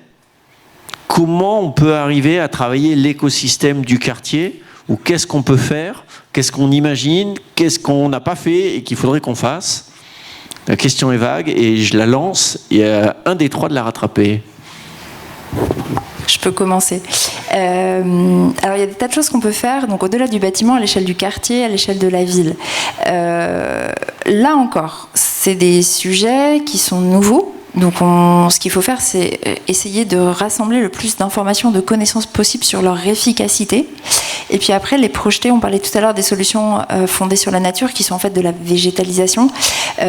Comment on peut arriver à travailler l'écosystème du quartier, ou qu'est-ce qu'on peut faire, qu'est-ce qu'on imagine, qu'est-ce qu'on n'a pas fait et qu'il faudrait qu'on fasse? La question est vague et je la lance, et un des trois de la rattraper. Je peux commencer. Alors il y a des tas de choses qu'on peut faire, donc au-delà du bâtiment, à l'échelle du quartier, à l'échelle de la ville. Là encore, c'est des sujets qui sont nouveaux. Donc ce qu'il faut faire, c'est essayer de rassembler le plus d'informations, de connaissances possibles sur leur efficacité. Et puis après, les projeter. On parlait tout à l'heure des solutions fondées sur la nature, qui sont en fait de la végétalisation.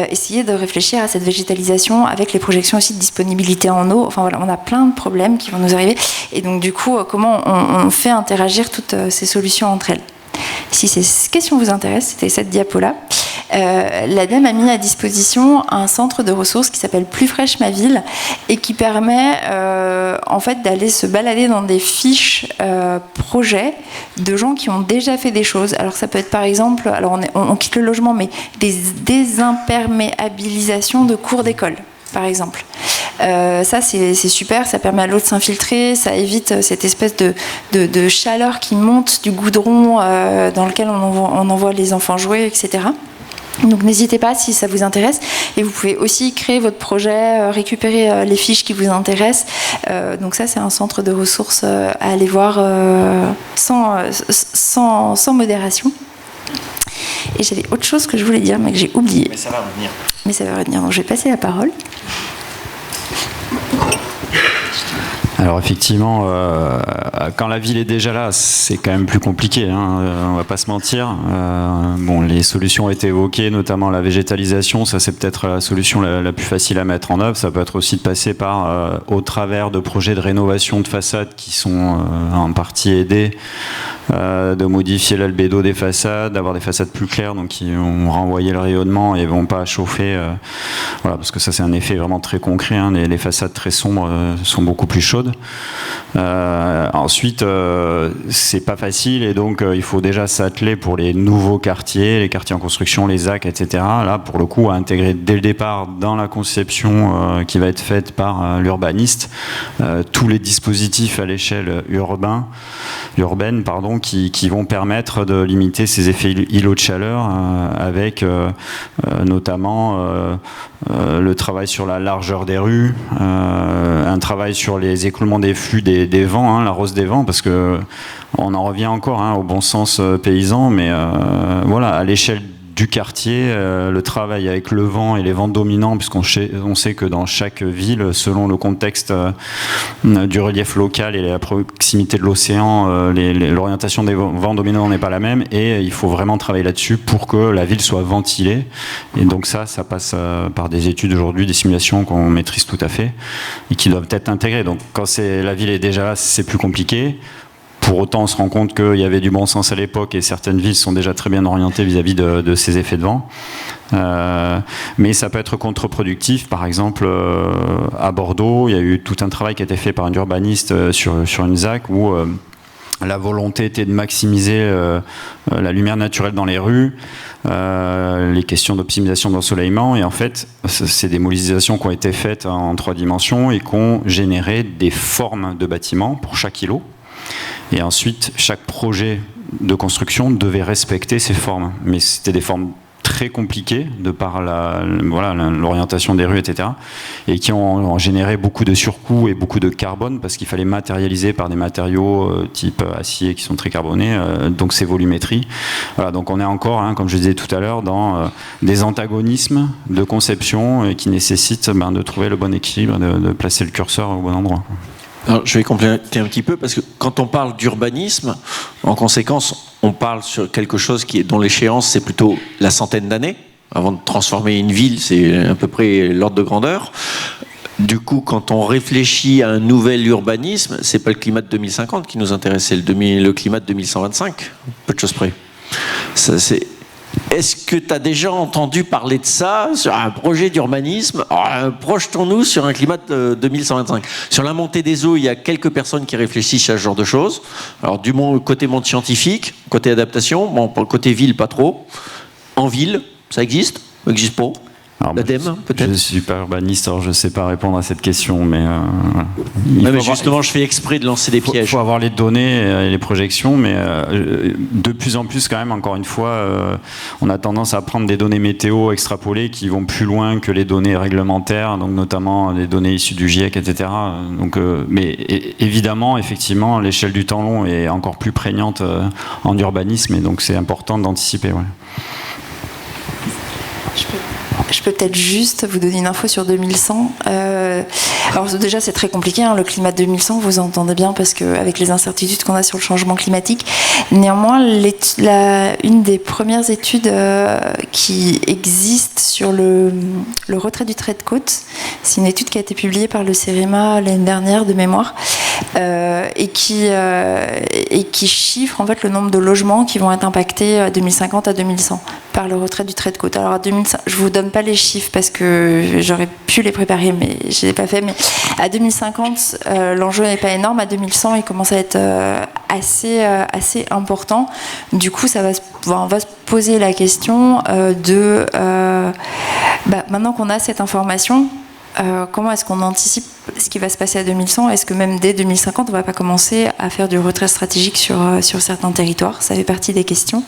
Essayer de réfléchir à cette végétalisation avec les projections aussi de disponibilité en eau. Enfin voilà, on a plein de problèmes qui vont nous arriver. Et donc du coup, comment on fait interagir toutes ces solutions entre elles? Si ces questions vous intéressent, c'était cette diapo-là. L'ADEME a mis à disposition un centre de ressources qui s'appelle Plus fraîche ma ville et qui permet en fait d'aller se balader dans des fiches projets de gens qui ont déjà fait des choses. Alors ça peut être par exemple, alors on quitte le logement, mais des désimperméabilisations de cours d'école, par exemple. Ça c'est super, ça permet à l'eau de s'infiltrer, ça évite cette espèce de chaleur qui monte du goudron dans lequel on envoie les enfants jouer, etc. Donc n'hésitez pas si ça vous intéresse, et vous pouvez aussi créer votre projet, récupérer les fiches qui vous intéressent. Donc ça c'est un centre de ressources à aller voir sans modération. Et j'avais autre chose que je voulais dire mais que j'ai oublié. Mais ça va revenir. Mais ça va revenir, donc je vais passer la parole. Alors effectivement, quand la ville est déjà là, c'est quand même plus compliqué, hein, on va pas se mentir. Bon, les solutions ont été évoquées, notamment la végétalisation, ça c'est peut-être la solution la plus facile à mettre en œuvre. Ça peut être aussi de passer par, au travers de projets de rénovation de façades qui sont en partie aidés, de modifier l'albédo des façades, d'avoir des façades plus claires, donc qui vont renvoyer le rayonnement et vont pas chauffer. Voilà, parce que ça c'est un effet vraiment très concret, hein, les façades très sombres sont beaucoup plus chaudes. Ensuite, c'est pas facile et donc il faut déjà s'atteler pour les nouveaux quartiers, les quartiers en construction, les ZAC, etc. Là, pour le coup, à intégrer dès le départ dans la conception qui va être faite par l'urbaniste tous les dispositifs à l'échelle urbaine, qui vont permettre de limiter ces effets îlots de chaleur avec notamment le travail sur la largeur des rues, un travail sur les écoulements des flux des vents, hein, la rose des vents, parce que on en revient encore au bon sens paysan, mais voilà, à l'échelle du quartier, le travail avec le vent et les vents dominants, puisqu'on sait que dans chaque ville, selon le contexte du relief local et la proximité de l'océan, l'orientation des vents dominants n'est pas la même, et il faut vraiment travailler là-dessus pour que la ville soit ventilée. Et donc ça passe par des études aujourd'hui, des simulations qu'on maîtrise tout à fait, et qui doivent être intégrées. Donc quand la ville est déjà là, c'est plus compliqué. Pour autant, on se rend compte qu'il y avait du bon sens à l'époque et certaines villes sont déjà très bien orientées vis-à-vis de ces effets de vent. Mais ça peut être contre-productif. Par exemple, à Bordeaux, il y a eu tout un travail qui a été fait par un urbaniste sur une ZAC où la volonté était de maximiser la lumière naturelle dans les rues, les questions d'optimisation d'ensoleillement, et en fait, c'est des modélisations qui ont été faites en 3 dimensions et qui ont généré des formes de bâtiments pour chaque îlot. Et ensuite, chaque projet de construction devait respecter ces formes. Mais c'était des formes très compliquées, de par l'orientation des rues, etc. Et qui ont généré beaucoup de surcoûts et beaucoup de carbone, parce qu'il fallait matérialiser par des matériaux type acier qui sont très carbonés, donc c'est volumétrie. Voilà, donc on est encore, comme je disais tout à l'heure, dans des antagonismes de conception qui nécessitent de trouver le bon équilibre, de placer le curseur au bon endroit. Alors, je vais compléter un petit peu parce que quand on parle d'urbanisme, en conséquence, on parle sur quelque chose dont l'échéance c'est plutôt la centaine d'années. Avant de transformer une ville, c'est à peu près l'ordre de grandeur. Du coup, quand on réfléchit à un nouvel urbanisme, c'est pas le climat de 2050 qui nous intéresse, c'est le climat de 2125, peu de choses près. Est-ce que tu as déjà entendu parler de ça sur un projet d'urbanisme? Projetons-nous sur un climat de 2125. Sur la montée des eaux, il y a quelques personnes qui réfléchissent à ce genre de choses. Alors, du côté monde scientifique, côté adaptation, bon, pour le côté ville, pas trop. En ville, ça existe? Ça n'existe pas? L'ADEME, peut-être? Je ne suis pas urbaniste, alors je ne sais pas répondre à cette question, mais... mais justement, je fais exprès de lancer des pièges. Il faut avoir les données et les projections, mais de plus en plus, quand même, encore une fois, on a tendance à prendre des données météo extrapolées qui vont plus loin que les données réglementaires, donc notamment les données issues du GIEC, etc. Donc, mais évidemment, effectivement, l'échelle du temps long est encore plus prégnante en urbanisme, et donc c'est important d'anticiper. Ouais. Je peux peut-être juste vous donner une info sur 2100. Alors déjà, c'est très compliqué, hein, le climat de 2100, vous entendez bien, parce qu'avec les incertitudes qu'on a sur le changement climatique. Néanmoins, une des premières études qui existe sur le retrait du trait de côte, c'est une étude qui a été publiée par le CEREMA l'année dernière, de mémoire, et qui chiffre en fait le nombre de logements qui vont être impactés 2050 à 2100 par le retrait du trait de côte. Alors à 2005, je vous donne pas les chiffres parce que j'aurais pu les préparer, mais je l'ai pas fait. Mais à 2050, l'enjeu n'est pas énorme. À 2100, il commence à être assez important. Du coup, on va se poser la question maintenant qu'on a cette information, comment est-ce qu'on anticipe ce qui va se passer à 2100? Est-ce que même dès 2050, on ne va pas commencer à faire du retrait stratégique sur certains territoires? Ça fait partie des questions.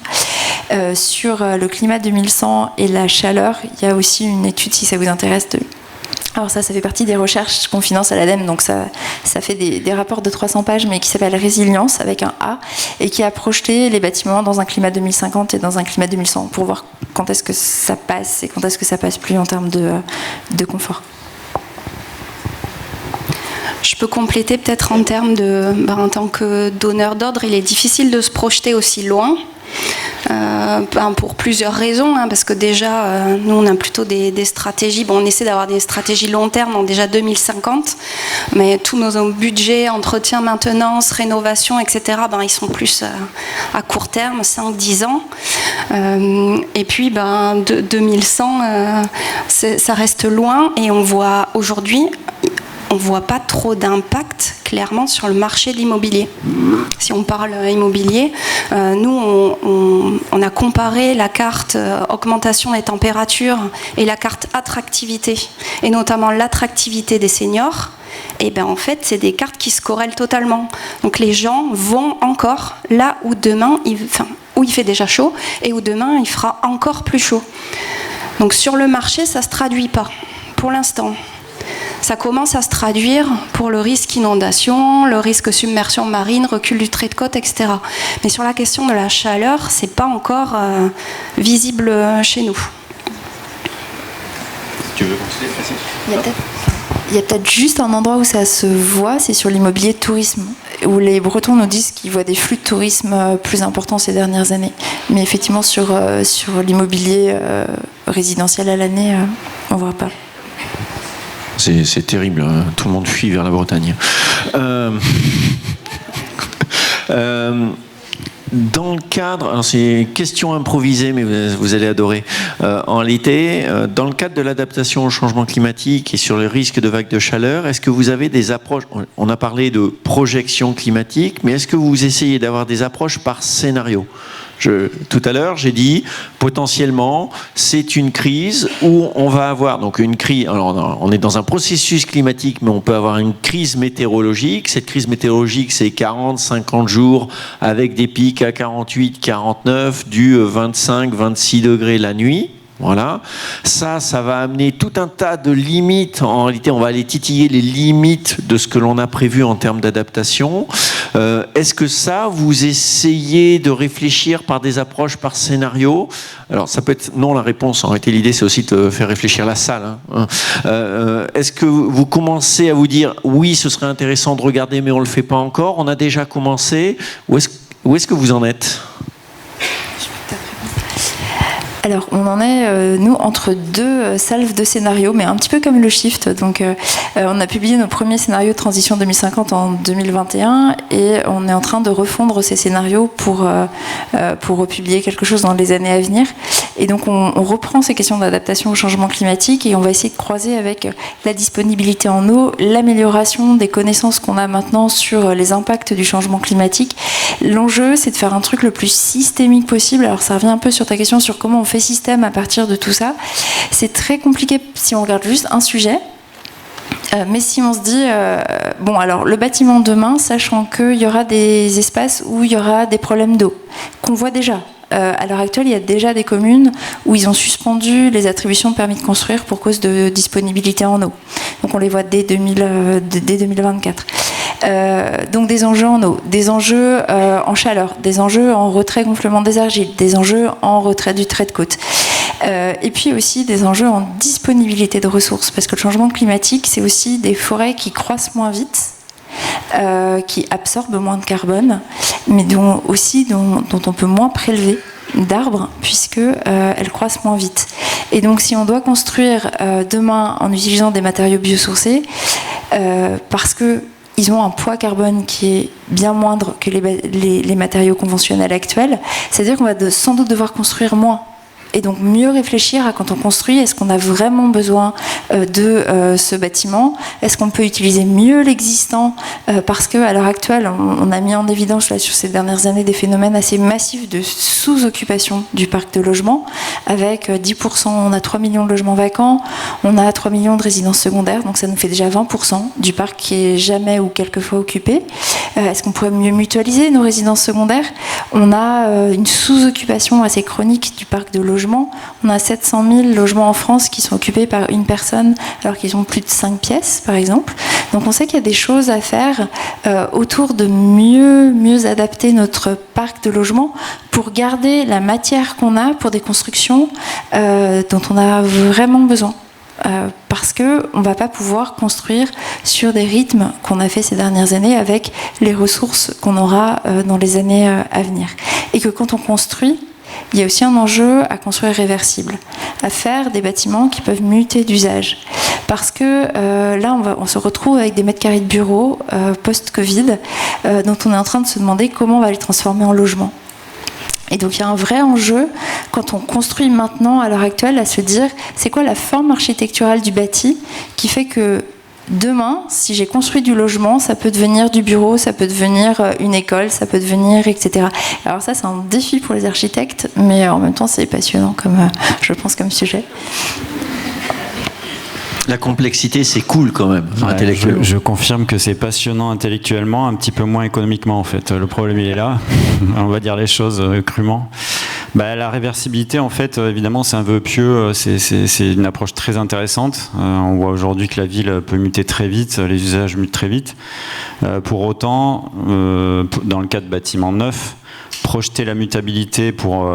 Sur le climat 2100 et la chaleur, il y a aussi une étude, si ça vous intéresse, alors ça fait partie des recherches qu'on finance à l'ADEME, donc ça fait des rapports de 300 pages, mais qui s'appelle Résilience, avec un A, et qui a projeté les bâtiments dans un climat 2050 et dans un climat 2100, pour voir quand est-ce que ça passe et quand est-ce que ça passe plus en termes de confort. Je peux compléter peut-être en termes en tant que donneur d'ordre, il est difficile de se projeter aussi loin. Pour plusieurs raisons, hein, parce que déjà, nous on a plutôt des stratégies, on essaie d'avoir des stratégies long terme, donc déjà 2050, mais tous nos budgets, entretien, maintenance, rénovation, etc., ils sont plus à court terme, 5-10 ans. Et puis 2100, ça reste loin, et on voit aujourd'hui, on ne voit pas trop d'impact clairement sur le marché de l'immobilier. Si on parle immobilier, nous on a comparé la carte augmentation des températures et la carte attractivité, et notamment l'attractivité des seniors. Et en fait, c'est des cartes qui se corrèlent totalement. Donc les gens vont encore là où demain, où il fait déjà chaud, et où demain il fera encore plus chaud. Donc sur le marché, ça ne se traduit pas pour l'instant. Ça commence à se traduire pour le risque inondation, le risque submersion marine, recul du trait de côte, etc. Mais sur la question de la chaleur, c'est pas encore visible chez nous. Tu veux continuer? Il y a peut-être juste un endroit où ça se voit, c'est sur l'immobilier de tourisme, où les Bretons nous disent qu'ils voient des flux de tourisme plus importants ces dernières années. Mais effectivement, sur l'immobilier résidentiel à l'année, on ne voit pas. C'est terrible, hein. Tout le monde fuit vers la Bretagne. Dans le cadre, alors c'est une question improvisée, mais vous allez adorer. En réalité, dans le cadre de l'adaptation au changement climatique et sur le risque de vagues de chaleur, est-ce que vous avez des approches, on a parlé de projection climatique, mais est-ce que vous essayez d'avoir des approches par scénario ? Tout à l'heure, j'ai dit, potentiellement, c'est une crise où on va avoir, donc une crise, alors on est dans un processus climatique, mais on peut avoir une crise météorologique. Cette crise météorologique, c'est 40-50 jours avec des pics à 48, 49, du 25, 26 degrés la nuit. Voilà. Ça va amener tout un tas de limites. En réalité, on va aller titiller les limites de ce que l'on a prévu en termes d'adaptation. Est-ce que ça, vous essayez de réfléchir par des approches par scénario? Alors ça peut être non la réponse, en réalité l'idée c'est aussi de faire réfléchir la salle. Est-ce que vous commencez à vous dire oui ce serait intéressant de regarder mais on ne le fait pas encore? On a déjà commencé? Où est-ce que vous en êtes? Alors, on en est, nous, entre deux salves de scénarios, mais un petit peu comme le Shift. Donc, on a publié nos premiers scénarios de transition 2050 en 2021 et on est en train de refondre ces scénarios pour republier quelque chose dans les années à venir. Et donc, on reprend ces questions d'adaptation au changement climatique et on va essayer de croiser avec la disponibilité en eau, l'amélioration des connaissances qu'on a maintenant sur les impacts du changement climatique. L'enjeu, c'est de faire un truc le plus systémique possible. Alors, ça revient un peu sur ta question sur comment on fait système à partir de tout ça. C'est très compliqué si on regarde juste un sujet. Mais si on se dit, bon alors le bâtiment demain, sachant qu'il y aura des espaces où il y aura des problèmes d'eau, qu'on voit déjà. À l'heure actuelle, il y a déjà des communes où ils ont suspendu les attributions de permis de construire pour cause de disponibilité en eau. Donc on les voit dès 2024. Donc des enjeux en eau, des enjeux en chaleur, des enjeux en retrait-gonflement des argiles, des enjeux en retrait du trait de côte. Et puis aussi des enjeux en disponibilité de ressources, parce que le changement climatique, c'est aussi des forêts qui croissent moins vite, qui absorbent moins de carbone, mais dont on peut moins prélever d'arbres, puisque elles croissent moins vite. Et donc si on doit construire demain en utilisant des matériaux biosourcés, parce que ils ont un poids carbone qui est bien moindre que les matériaux conventionnels actuels, c'est-à-dire qu'on va sans doute devoir construire moins. Et donc mieux réfléchir à quand on construit, est-ce qu'on a vraiment besoin de ce bâtiment? Est-ce qu'on peut utiliser mieux l'existant? Parce qu'à l'heure actuelle, on a mis en évidence là, sur ces dernières années des phénomènes assez massifs de sous-occupation du parc de logement, avec 10%, on a 3 millions de logements vacants, on a 3 millions de résidences secondaires, donc ça nous fait déjà 20% du parc qui est jamais ou quelquefois occupé. Est-ce qu'on pourrait mieux mutualiser nos résidences secondaires? On a une sous-occupation assez chronique du parc de logement. On a 700 000 logements en France qui sont occupés par une personne alors qu'ils ont plus de 5 pièces, par exemple. Donc on sait qu'il y a des choses à faire autour de mieux adapter notre parc de logement pour garder la matière qu'on a pour des constructions dont on a vraiment besoin. Parce qu'on ne va pas pouvoir construire sur des rythmes qu'on a fait ces dernières années avec les ressources qu'on aura dans les années à venir. Et que quand on construit, il y a aussi un enjeu à construire réversible, à faire des bâtiments qui peuvent muter d'usage. Parce que là, on se retrouve avec des mètres carrés de bureaux post-Covid dont on est en train de se demander comment on va les transformer en logements. Et donc il y a un vrai enjeu quand on construit maintenant, à l'heure actuelle, à se dire c'est quoi la forme architecturale du bâti qui fait que demain, si j'ai construit du logement, ça peut devenir du bureau, ça peut devenir une école, ça peut devenir, etc. Alors ça, c'est un défi pour les architectes, mais en même temps, c'est passionnant, je pense, comme sujet. La complexité, c'est cool quand même, intellectuellement. Je confirme que c'est passionnant intellectuellement, un petit peu moins économiquement en fait. Le problème, il est là. On va dire les choses crûment. La réversibilité, en fait, évidemment, c'est un vœu pieux, c'est une approche très intéressante. On voit aujourd'hui que la ville peut muter très vite, les usages mutent très vite. Pour autant, dans le cas de bâtiments neufs, projeter la mutabilité pour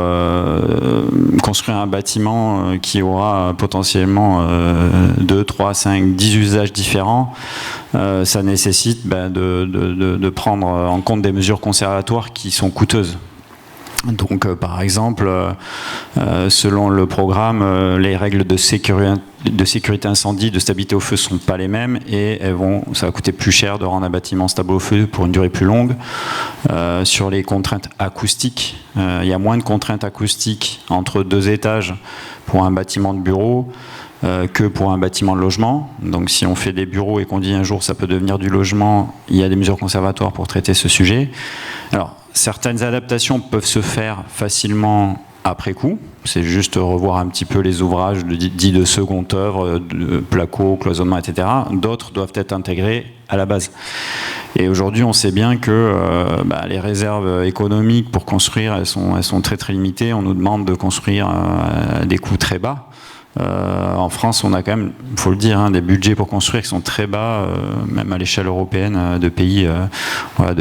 construire un bâtiment qui aura potentiellement 2, 3, 5, 10 usages différents, ça nécessite de prendre en compte des mesures conservatoires qui sont coûteuses. Donc, par exemple, selon le programme, les règles de sécurité incendie, de stabilité au feu ne sont pas les mêmes et ça va coûter plus cher de rendre un bâtiment stable au feu pour une durée plus longue. Sur les contraintes acoustiques, il y a moins de contraintes acoustiques entre 2 étages pour un bâtiment de bureau que pour un bâtiment de logement. Donc si on fait des bureaux et qu'on dit un jour ça peut devenir du logement, il y a des mesures conservatoires pour traiter ce sujet. Alors, certaines adaptations peuvent se faire facilement après coup. C'est juste revoir un petit peu les ouvrages dits de seconde œuvre, de placo, cloisonnement, etc. D'autres doivent être intégrés à la base. Et aujourd'hui, on sait bien que les réserves économiques pour construire, elles sont très très limitées. On nous demande de construire à des coûts très bas. En France, on a quand même, il faut le dire, des budgets pour construire qui sont très bas, même à l'échelle européenne, de pays on va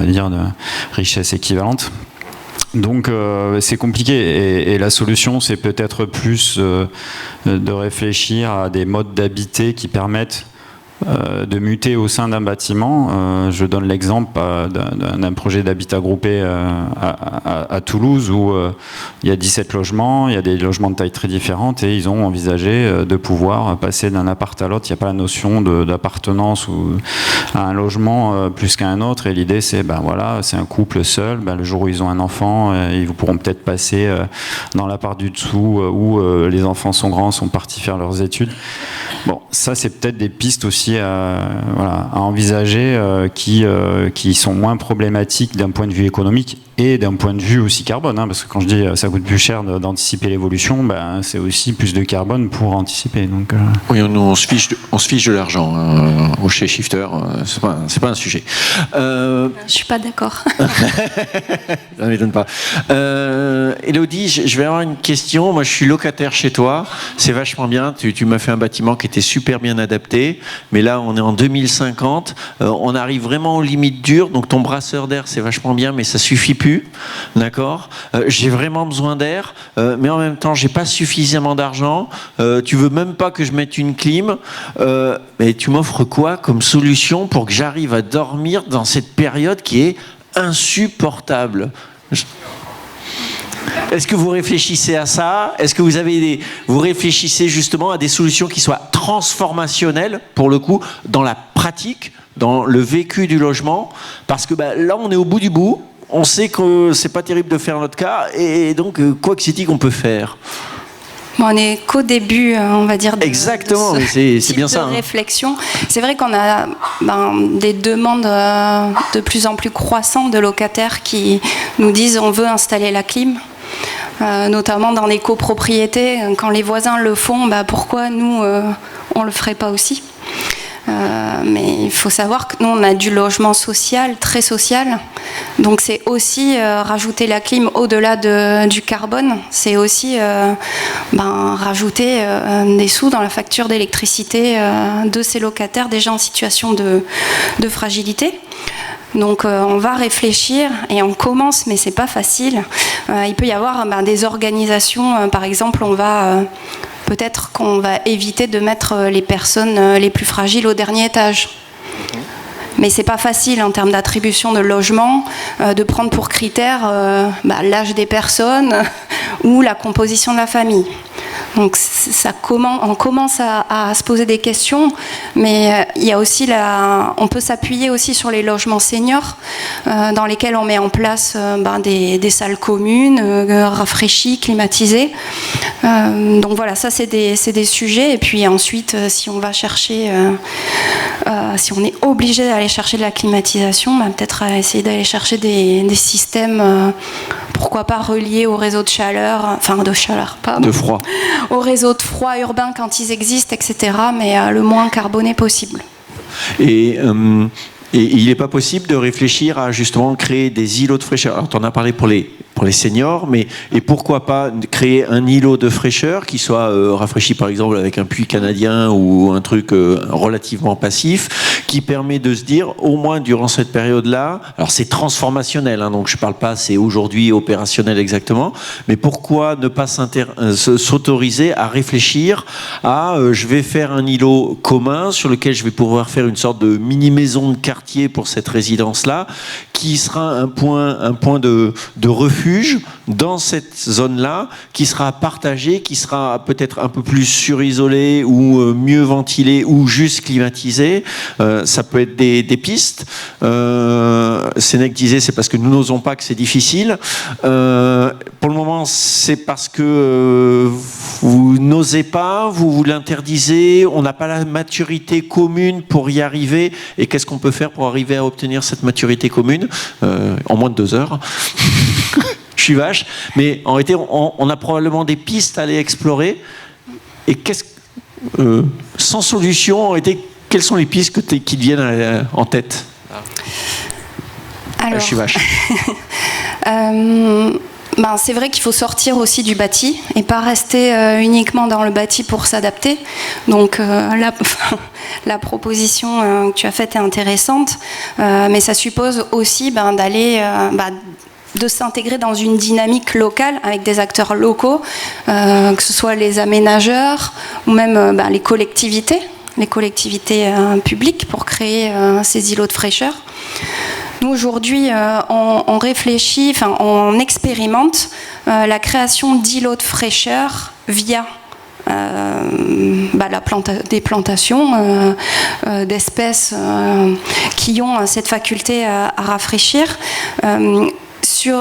dire de richesse équivalente. Donc c'est compliqué et la solution c'est peut-être plus de réfléchir à des modes d'habiter qui permettent de muter au sein d'un bâtiment. Je donne l'exemple d'un projet d'habitat groupé à Toulouse où il y a 17 logements, il y a des logements de taille très différentes et ils ont envisagé de pouvoir passer d'un appart à l'autre. Il n'y a pas la notion d'appartenance à un logement plus qu'à un autre et l'idée c'est c'est un couple seul, le jour où ils ont un enfant, ils pourront peut-être passer dans l'appart du dessous où les enfants sont grands, sont partis faire leurs études. Bon, ça c'est peut-être des pistes aussi à envisager qui sont moins problématiques d'un point de vue économique et d'un point de vue aussi carbone, parce que quand je dis ça coûte plus cher d'anticiper l'évolution, c'est aussi plus de carbone pour anticiper. Donc, Oui, on se fiche de l'argent chez Shifter, c'est pas un sujet. Je suis pas d'accord. Ça ne m'étonne pas. Élodie, je vais avoir une question. Moi, je suis locataire chez toi. C'est vachement bien. Tu m'as fait un bâtiment qui était super bien adapté. Mais là, on est en 2050. On arrive vraiment aux limites dures. Donc, ton brasseur d'air, c'est vachement bien, mais ça suffit plus. D'accord ? J'ai vraiment besoin d'air, mais en même temps, j'ai pas suffisamment d'argent. Tu veux même pas que je mette une clim. Mais tu m'offres quoi comme solution pour que j'arrive à dormir dans cette période qui est insupportable ? Est-ce que vous réfléchissez à ça ? Est-ce que vous réfléchissez justement à des solutions qui soient transformationnelles, pour le coup, dans la pratique, dans le vécu du logement ? Parce que là, on est au bout du bout. On sait que c'est pas terrible de faire notre cas, et donc, quoi que c'est-il qu'on peut faire ? On n'est qu'au début, on va dire, exactement, de c'est bien ça. Réflexion. C'est vrai qu'on a des demandes de plus en plus croissantes de locataires qui nous disent on veut installer la clim. Notamment dans les copropriétés, quand les voisins le font, pourquoi nous on le ferait pas aussi ? Mais il faut savoir que nous on a du logement social, très social, donc c'est aussi rajouter la clim au-delà du carbone, c'est aussi rajouter des sous dans la facture d'électricité de ces locataires déjà en situation de fragilité. Donc on va réfléchir et on commence, mais c'est pas facile. Il peut y avoir des organisations, par exemple, peut-être qu'on va éviter de mettre les personnes les plus fragiles au dernier étage. Mais c'est pas facile en termes d'attribution de logement, de prendre pour critère l'âge des personnes ou la composition de la famille. Donc on commence à se poser des questions, mais il y a aussi on peut s'appuyer aussi sur les logements seniors dans lesquels on met en place des salles communes rafraîchies, climatisées. Donc voilà, ça c'est des sujets. Et puis ensuite, si on va chercher, si on est obligé d'aller chercher de la climatisation, peut-être essayer d'aller chercher des systèmes, pourquoi pas reliés au réseau de chaleur, de froid. Au réseau de froid urbain quand ils existent, etc., mais le moins carboné possible. Et il n'est pas possible de réfléchir à justement créer des îlots de fraîcheur. Alors, tu en as parlé pour les seniors, et pourquoi pas créer un îlot de fraîcheur qui soit rafraîchi par exemple avec un puits canadien ou un truc relativement passif, qui permet de se dire, au moins durant cette période-là, alors c'est transformationnel, donc je ne parle pas, c'est aujourd'hui opérationnel exactement, mais pourquoi ne pas s'autoriser à réfléchir à je vais faire un îlot commun sur lequel je vais pouvoir faire une sorte de mini-maison de quartier pour cette résidence-là, qui sera un point de refuge dans cette zone-là, qui sera partagé, qui sera peut-être un peu plus surisolé ou mieux ventilé ou juste climatisé. Ça peut être des pistes. Sénèque disait c'est parce que nous n'osons pas que c'est difficile. Pour le moment, c'est parce que vous n'osez pas, vous l'interdisez, on n'a pas la maturité commune pour y arriver. Et qu'est-ce qu'on peut faire pour arriver à obtenir cette maturité commune en moins de 2 heures? Je suis vache, mais en réalité, on a probablement des pistes à aller explorer. Et sans solution, en réalité, quelles sont les pistes qui te viennent en tête? Alors, je suis vache. c'est vrai qu'il faut sortir aussi du bâti et pas rester uniquement dans le bâti pour s'adapter. Donc la proposition que tu as faite est intéressante, mais ça suppose aussi d'aller de s'intégrer dans une dynamique locale avec des acteurs locaux, que ce soit les aménageurs ou même les collectivités publiques pour créer ces îlots de fraîcheur. Nous, aujourd'hui, on réfléchit, on expérimente la création d'îlots de fraîcheur via des plantations d'espèces qui ont cette faculté à rafraîchir.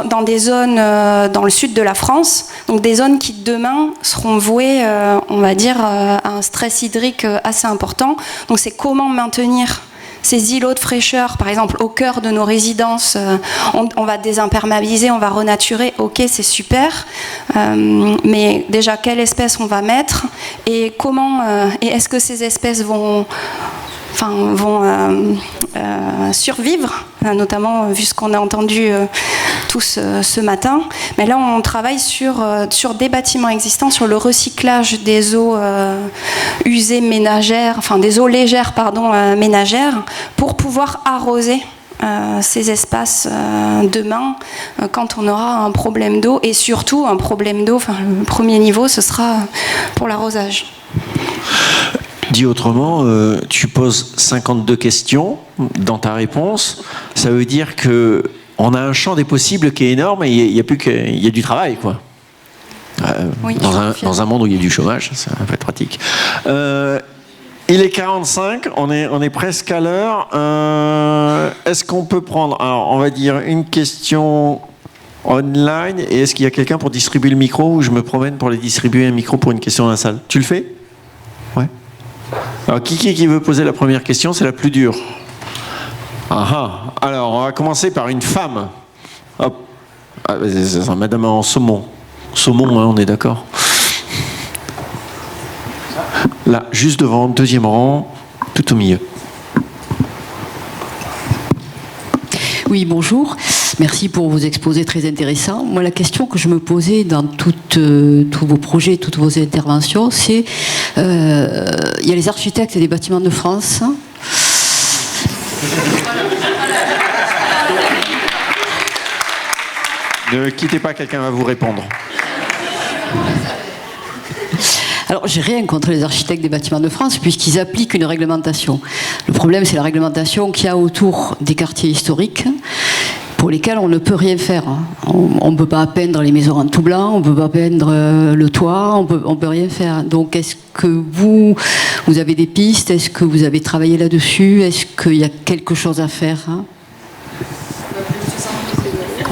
Dans des zones dans le sud de la France, donc des zones qui demain seront vouées, on va dire, à un stress hydrique assez important. Donc c'est comment maintenir ces îlots de fraîcheur, par exemple, au cœur de nos résidences, on va désimperméabiliser, on va renaturer, ok, c'est super, mais déjà, quelle espèce on va mettre et comment, et est-ce que ces espèces vont survivre, notamment vu ce qu'on a entendu tous ce matin. Mais là, on travaille sur des bâtiments existants, sur le recyclage des eaux usées ménagères, des eaux légères, ménagères, pour pouvoir arroser ces espaces demain quand on aura un problème d'eau, et surtout un problème d'eau, le premier niveau, ce sera pour l'arrosage. Dit autrement, tu poses 52 questions dans ta réponse. Ça veut dire qu'on a un champ des possibles qui est énorme et il y a du travail, quoi. Oui, dans un monde où il y a du chômage, ça peut être pratique. Il est 45, on est presque à l'heure. Est-ce qu'on peut prendre, alors, on va dire, une question online, et est-ce qu'il y a quelqu'un pour distribuer le micro, ou je me promène pour les distribuer un micro pour une question dans la salle? Tu le fais? Ouais. Alors, qui veut poser la première question? C'est la plus dure. Alors, on va commencer par une femme. Hop. Madame en saumon. Saumon, hein, on est d'accord. Là, juste devant, deuxième rang, tout au milieu. Oui, bonjour. Merci pour vos exposés très intéressants. Moi, la question que je me posais dans tous vos projets, toutes vos interventions, c'est il y a les architectes des bâtiments de France. Ne quittez pas, quelqu'un va vous répondre. Alors, j'ai rien contre les architectes des bâtiments de France, puisqu'ils appliquent une réglementation. Le problème, c'est la réglementation qu'il y a autour des quartiers historiques, pour lesquels on ne peut rien faire. On ne peut pas peindre les maisons en tout blanc, on ne peut pas peindre le toit, on peut rien faire. Donc, est-ce que vous avez des pistes? Est-ce que vous avez travaillé là-dessus? Est-ce qu'il y a quelque chose à faire, hein?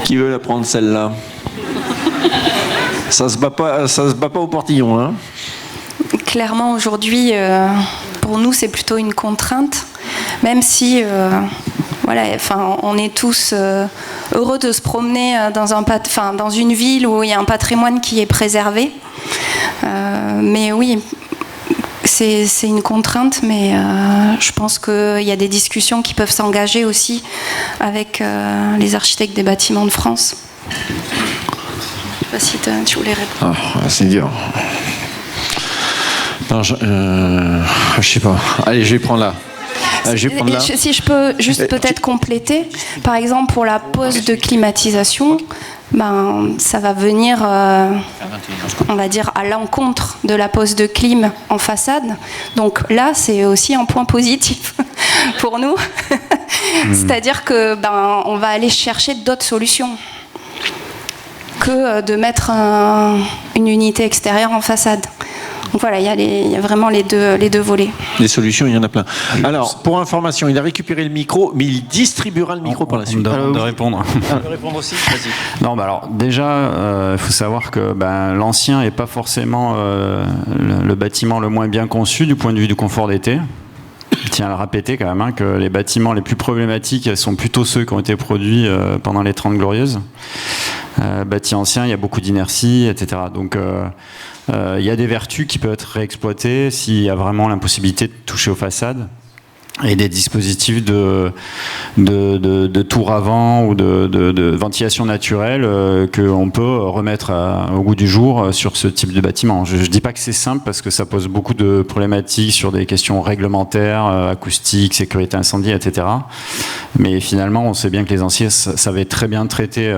Qui veut la prendre, celle-là? Ça se bat pas au portillon, hein? Clairement, aujourd'hui, pour nous, c'est plutôt une contrainte, même si on est tous heureux de se promener dans une ville où il y a un patrimoine qui est préservé. Mais oui, c'est une contrainte, mais je pense qu'il y a des discussions qui peuvent s'engager aussi avec les architectes des bâtiments de France. Je ne sais pas si tu voulais répondre. C'est dur. Non, je sais pas. Allez, je vais prendre là. Si je peux juste peut-être compléter, par exemple pour la pose de climatisation, ça va venir, on va dire, à l'encontre de la pose de clim en façade. Donc là, c'est aussi un point positif pour nous. C'est-à-dire que on va aller chercher d'autres solutions que de mettre une unité extérieure en façade. Donc voilà, il y a vraiment les deux volets. Des solutions, il y en a plein. Alors, pour information, il a récupéré le micro, mais il distribuera le micro par la suite. De répondre. Tu veux répondre aussi? Vas-y. Non, alors déjà, il faut savoir que l'ancien n'est pas forcément le bâtiment le moins bien conçu du point de vue du confort d'été. Je tiens à le répéter quand même, que les bâtiments les plus problématiques sont plutôt ceux qui ont été produits pendant les 30 Glorieuses. Bâti ancien, il y a beaucoup d'inertie, etc. Donc il y a des vertus qui peuvent être réexploitées s'il y a vraiment l'impossibilité de toucher aux façades. et des dispositifs de tour avant ou de ventilation naturelle qu'on peut remettre au goût du jour sur ce type de bâtiment. Je ne dis pas que c'est simple parce que ça pose beaucoup de problématiques sur des questions réglementaires, acoustiques, sécurité incendie, etc. Mais finalement, on sait bien que les anciens savaient très bien traiter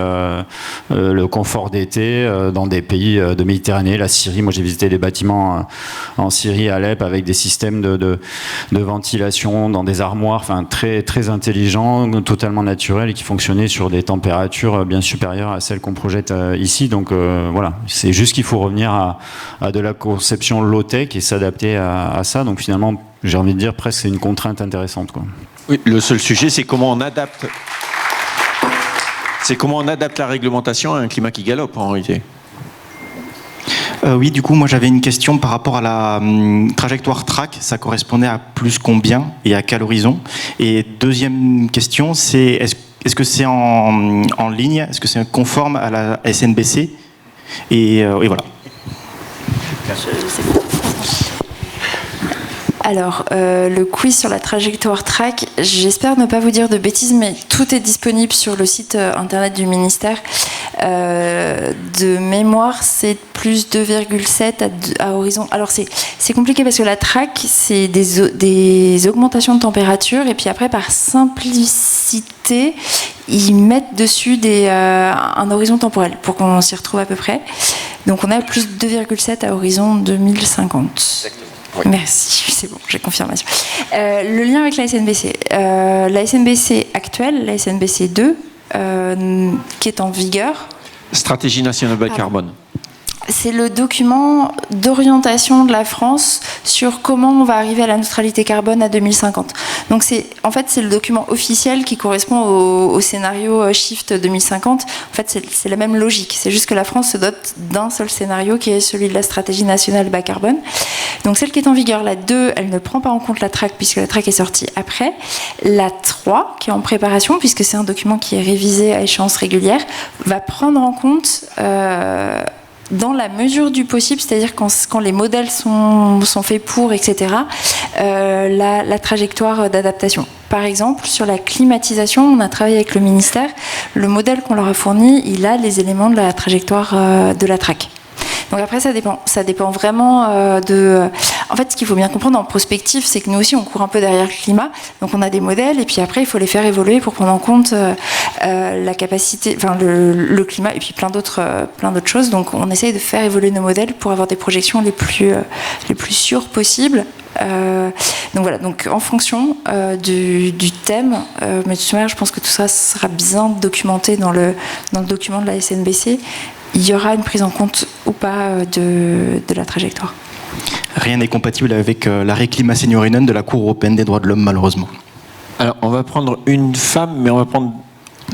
le confort d'été dans des pays de Méditerranée, la Syrie. Moi, j'ai visité des bâtiments en Syrie, à Alep, avec des systèmes de ventilation dans des armoires, enfin très très intelligents, totalement naturels et qui fonctionnaient sur des températures bien supérieures à celles qu'on projette ici. Donc voilà, c'est juste qu'il faut revenir à de la conception low-tech et s'adapter à ça. Donc finalement, j'ai envie de dire presque c'est une contrainte intéressante, quoi. Oui, le seul sujet, c'est comment on adapte. C'est comment on adapte la réglementation à un climat qui galope en réalité. Oui, du coup, moi j'avais une question par rapport à la trajectoire TRAC. Ça correspondait à plus combien et à quel horizon? Et deuxième question, c'est est-ce que c'est en ligne? Est-ce que c'est conforme à la SNBC? Et voilà. Alors, le quiz sur la trajectoire TRAC, j'espère ne pas vous dire de bêtises, mais tout est disponible sur le site internet du ministère. De mémoire, c'est plus 2,7 à horizon. Alors, c'est compliqué parce que la TRAC, c'est des augmentations de température, et puis après, par simplicité, ils mettent dessus un horizon temporel pour qu'on s'y retrouve à peu près. Donc, on a plus 2,7 à horizon 2050. Exactement. Oui. Merci, c'est bon, j'ai confirmation. Le lien avec la SNBC. La SNBC actuelle, la SNBC 2, qui est en vigueur. Stratégie nationale bas carbone. C'est le document d'orientation de la France sur comment on va arriver à la neutralité carbone à 2050. Donc c'est le document officiel qui correspond au scénario Shift 2050. En fait, c'est la même logique. C'est juste que la France se dote d'un seul scénario qui est celui de la stratégie nationale bas carbone. Donc celle qui est en vigueur, la 2, elle ne prend pas en compte la TRAC puisque la TRAC est sortie après. La 3, qui est en préparation puisque c'est un document qui est révisé à échéance régulière, va prendre en compte dans la mesure du possible, c'est-à-dire quand les modèles sont faits pour, etc., la trajectoire d'adaptation. Par exemple, sur la climatisation, on a travaillé avec le ministère. Le modèle qu'on leur a fourni, il a les éléments de la trajectoire de la TRAC. Donc après, ça dépend vraiment de... En fait, ce qu'il faut bien comprendre en prospective, c'est que nous aussi, on court un peu derrière le climat. Donc on a des modèles, et puis après, il faut les faire évoluer pour prendre en compte la capacité, enfin le climat, et puis plein d'autres choses. Donc on essaye de faire évoluer nos modèles pour avoir des projections les plus sûres possibles. Donc voilà, donc en fonction du thème, mais de toute manière, je pense que tout ça sera bien documenté dans le document de la SNBC. Il y aura une prise en compte ou pas de la trajectoire. Rien n'est compatible avec l'arrêt Climat Seniorinen de la Cour européenne des droits de l'homme, malheureusement. Alors, on va prendre une femme, mais on va prendre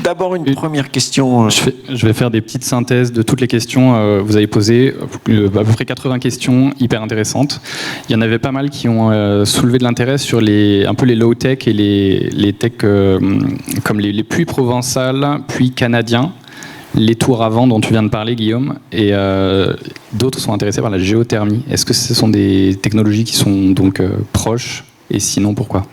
d'abord une première question. Je vais faire des petites synthèses de toutes les questions. Vous avez posé à peu près 80 questions hyper intéressantes. Il y en avait pas mal qui ont soulevé de l'intérêt sur un peu les low-tech et les tech comme les puits provençales, puits canadiens. Les tours à vent dont tu viens de parler, Guillaume, et d'autres sont intéressés par la géothermie. Est-ce que ce sont des technologies qui sont donc proches, et sinon pourquoi ?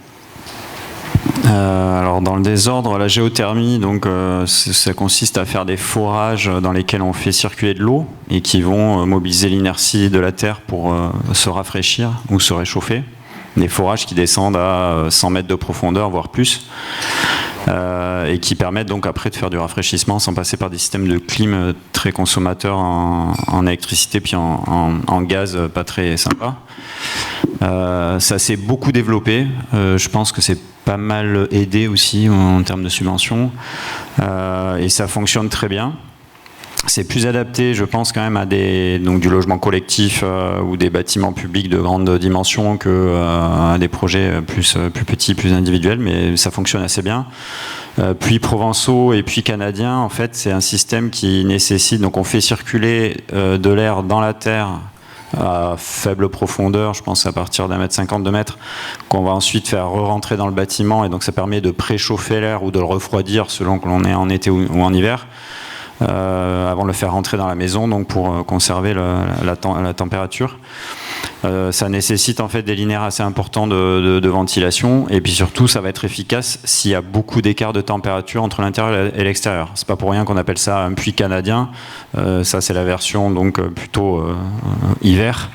Alors dans le désordre, la géothermie, donc ça consiste à faire des forages dans lesquels on fait circuler de l'eau et qui vont mobiliser l'inertie de la Terre pour se rafraîchir ou se réchauffer. Des forages qui descendent à 100 mètres de profondeur, voire plus. Et qui permettent donc après de faire du rafraîchissement sans passer par des systèmes de clim très consommateurs en électricité puis en gaz pas très sympa. Ça s'est beaucoup développé. Je pense que c'est pas mal aidé aussi en termes de subventions. Et ça fonctionne très bien. C'est plus adapté, je pense, quand même à du logement collectif ou des bâtiments publics de grande dimension à des projets plus petits, plus individuels, mais ça fonctionne assez bien. Puis provençaux et puis canadiens, en fait, c'est un système qui nécessite, donc on fait circuler de l'air dans la terre à faible profondeur, je pense à partir d'1,50 m, 2 mètres, qu'on va ensuite faire re-rentrer dans le bâtiment, et donc ça permet de préchauffer l'air ou de le refroidir selon que l'on est en été ou en hiver. Avant de le faire rentrer dans la maison, donc pour conserver la température. Ça nécessite en fait des linéaires assez importants de ventilation, et puis surtout ça va être efficace s'il y a beaucoup d'écart de température entre l'intérieur et l'extérieur. C'est pas pour rien qu'on appelle ça un puits canadien. Ça c'est la version donc plutôt hiver.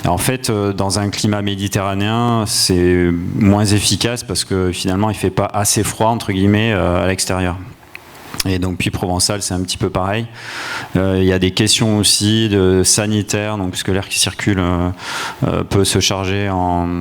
En fait, dans un climat méditerranéen, c'est moins efficace parce que finalement il fait pas assez froid entre guillemets à l'extérieur. Et donc puits provençal, c'est un petit peu pareil. Il y a des questions aussi de sanitaires, donc puisque l'air qui circule peut se charger en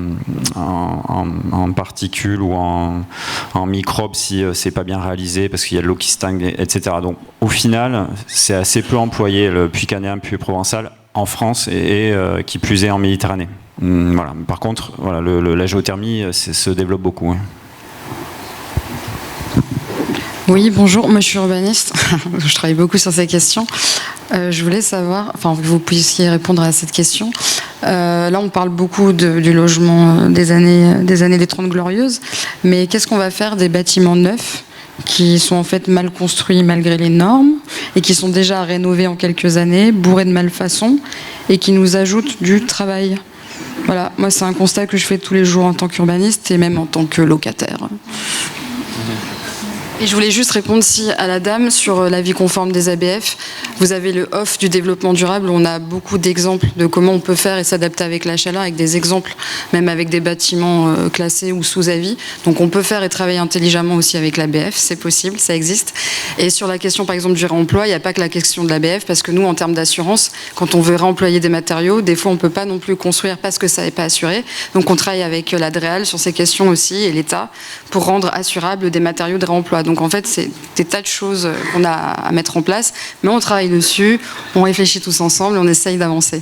particules ou en microbes si c'est pas bien réalisé, parce qu'il y a de l'eau qui stagne, etc. Donc au final, c'est assez peu employé le puits canadien, puits provençal en France et qui plus est en Méditerranée. Voilà. Par contre, voilà, la géothermie se développe beaucoup. Hein. Oui, bonjour, moi je suis urbaniste, je travaille beaucoup sur ces questions. Je voulais savoir, enfin que vous puissiez répondre à cette question. Là on parle beaucoup du logement des années des 30 glorieuses, mais qu'est-ce qu'on va faire des bâtiments neufs qui sont en fait mal construits malgré les normes et qui sont déjà rénovés en quelques années, bourrés de malfaçons et qui nous ajoutent du travail? Voilà, moi c'est un constat que je fais tous les jours en tant qu'urbaniste et même en tant que locataire. Et je voulais juste répondre à la dame sur l'avis conforme des ABF. Vous avez le off du développement durable. On a beaucoup d'exemples de comment on peut faire et s'adapter avec la chaleur, avec des exemples, même avec des bâtiments classés ou sous avis. Donc on peut faire et travailler intelligemment aussi avec l'ABF, c'est possible, ça existe. Et sur la question par exemple du réemploi, il n'y a pas que la question de l'ABF, parce que nous en termes d'assurance, quand on veut réemployer des matériaux, des fois on ne peut pas non plus construire parce que ça n'est pas assuré. Donc on travaille avec l'ADREAL sur ces questions aussi et l'État pour rendre assurables des matériaux de réemploi. Donc en fait, c'est des tas de choses qu'on a à mettre en place, mais on travaille dessus, on réfléchit tous ensemble, on essaye d'avancer.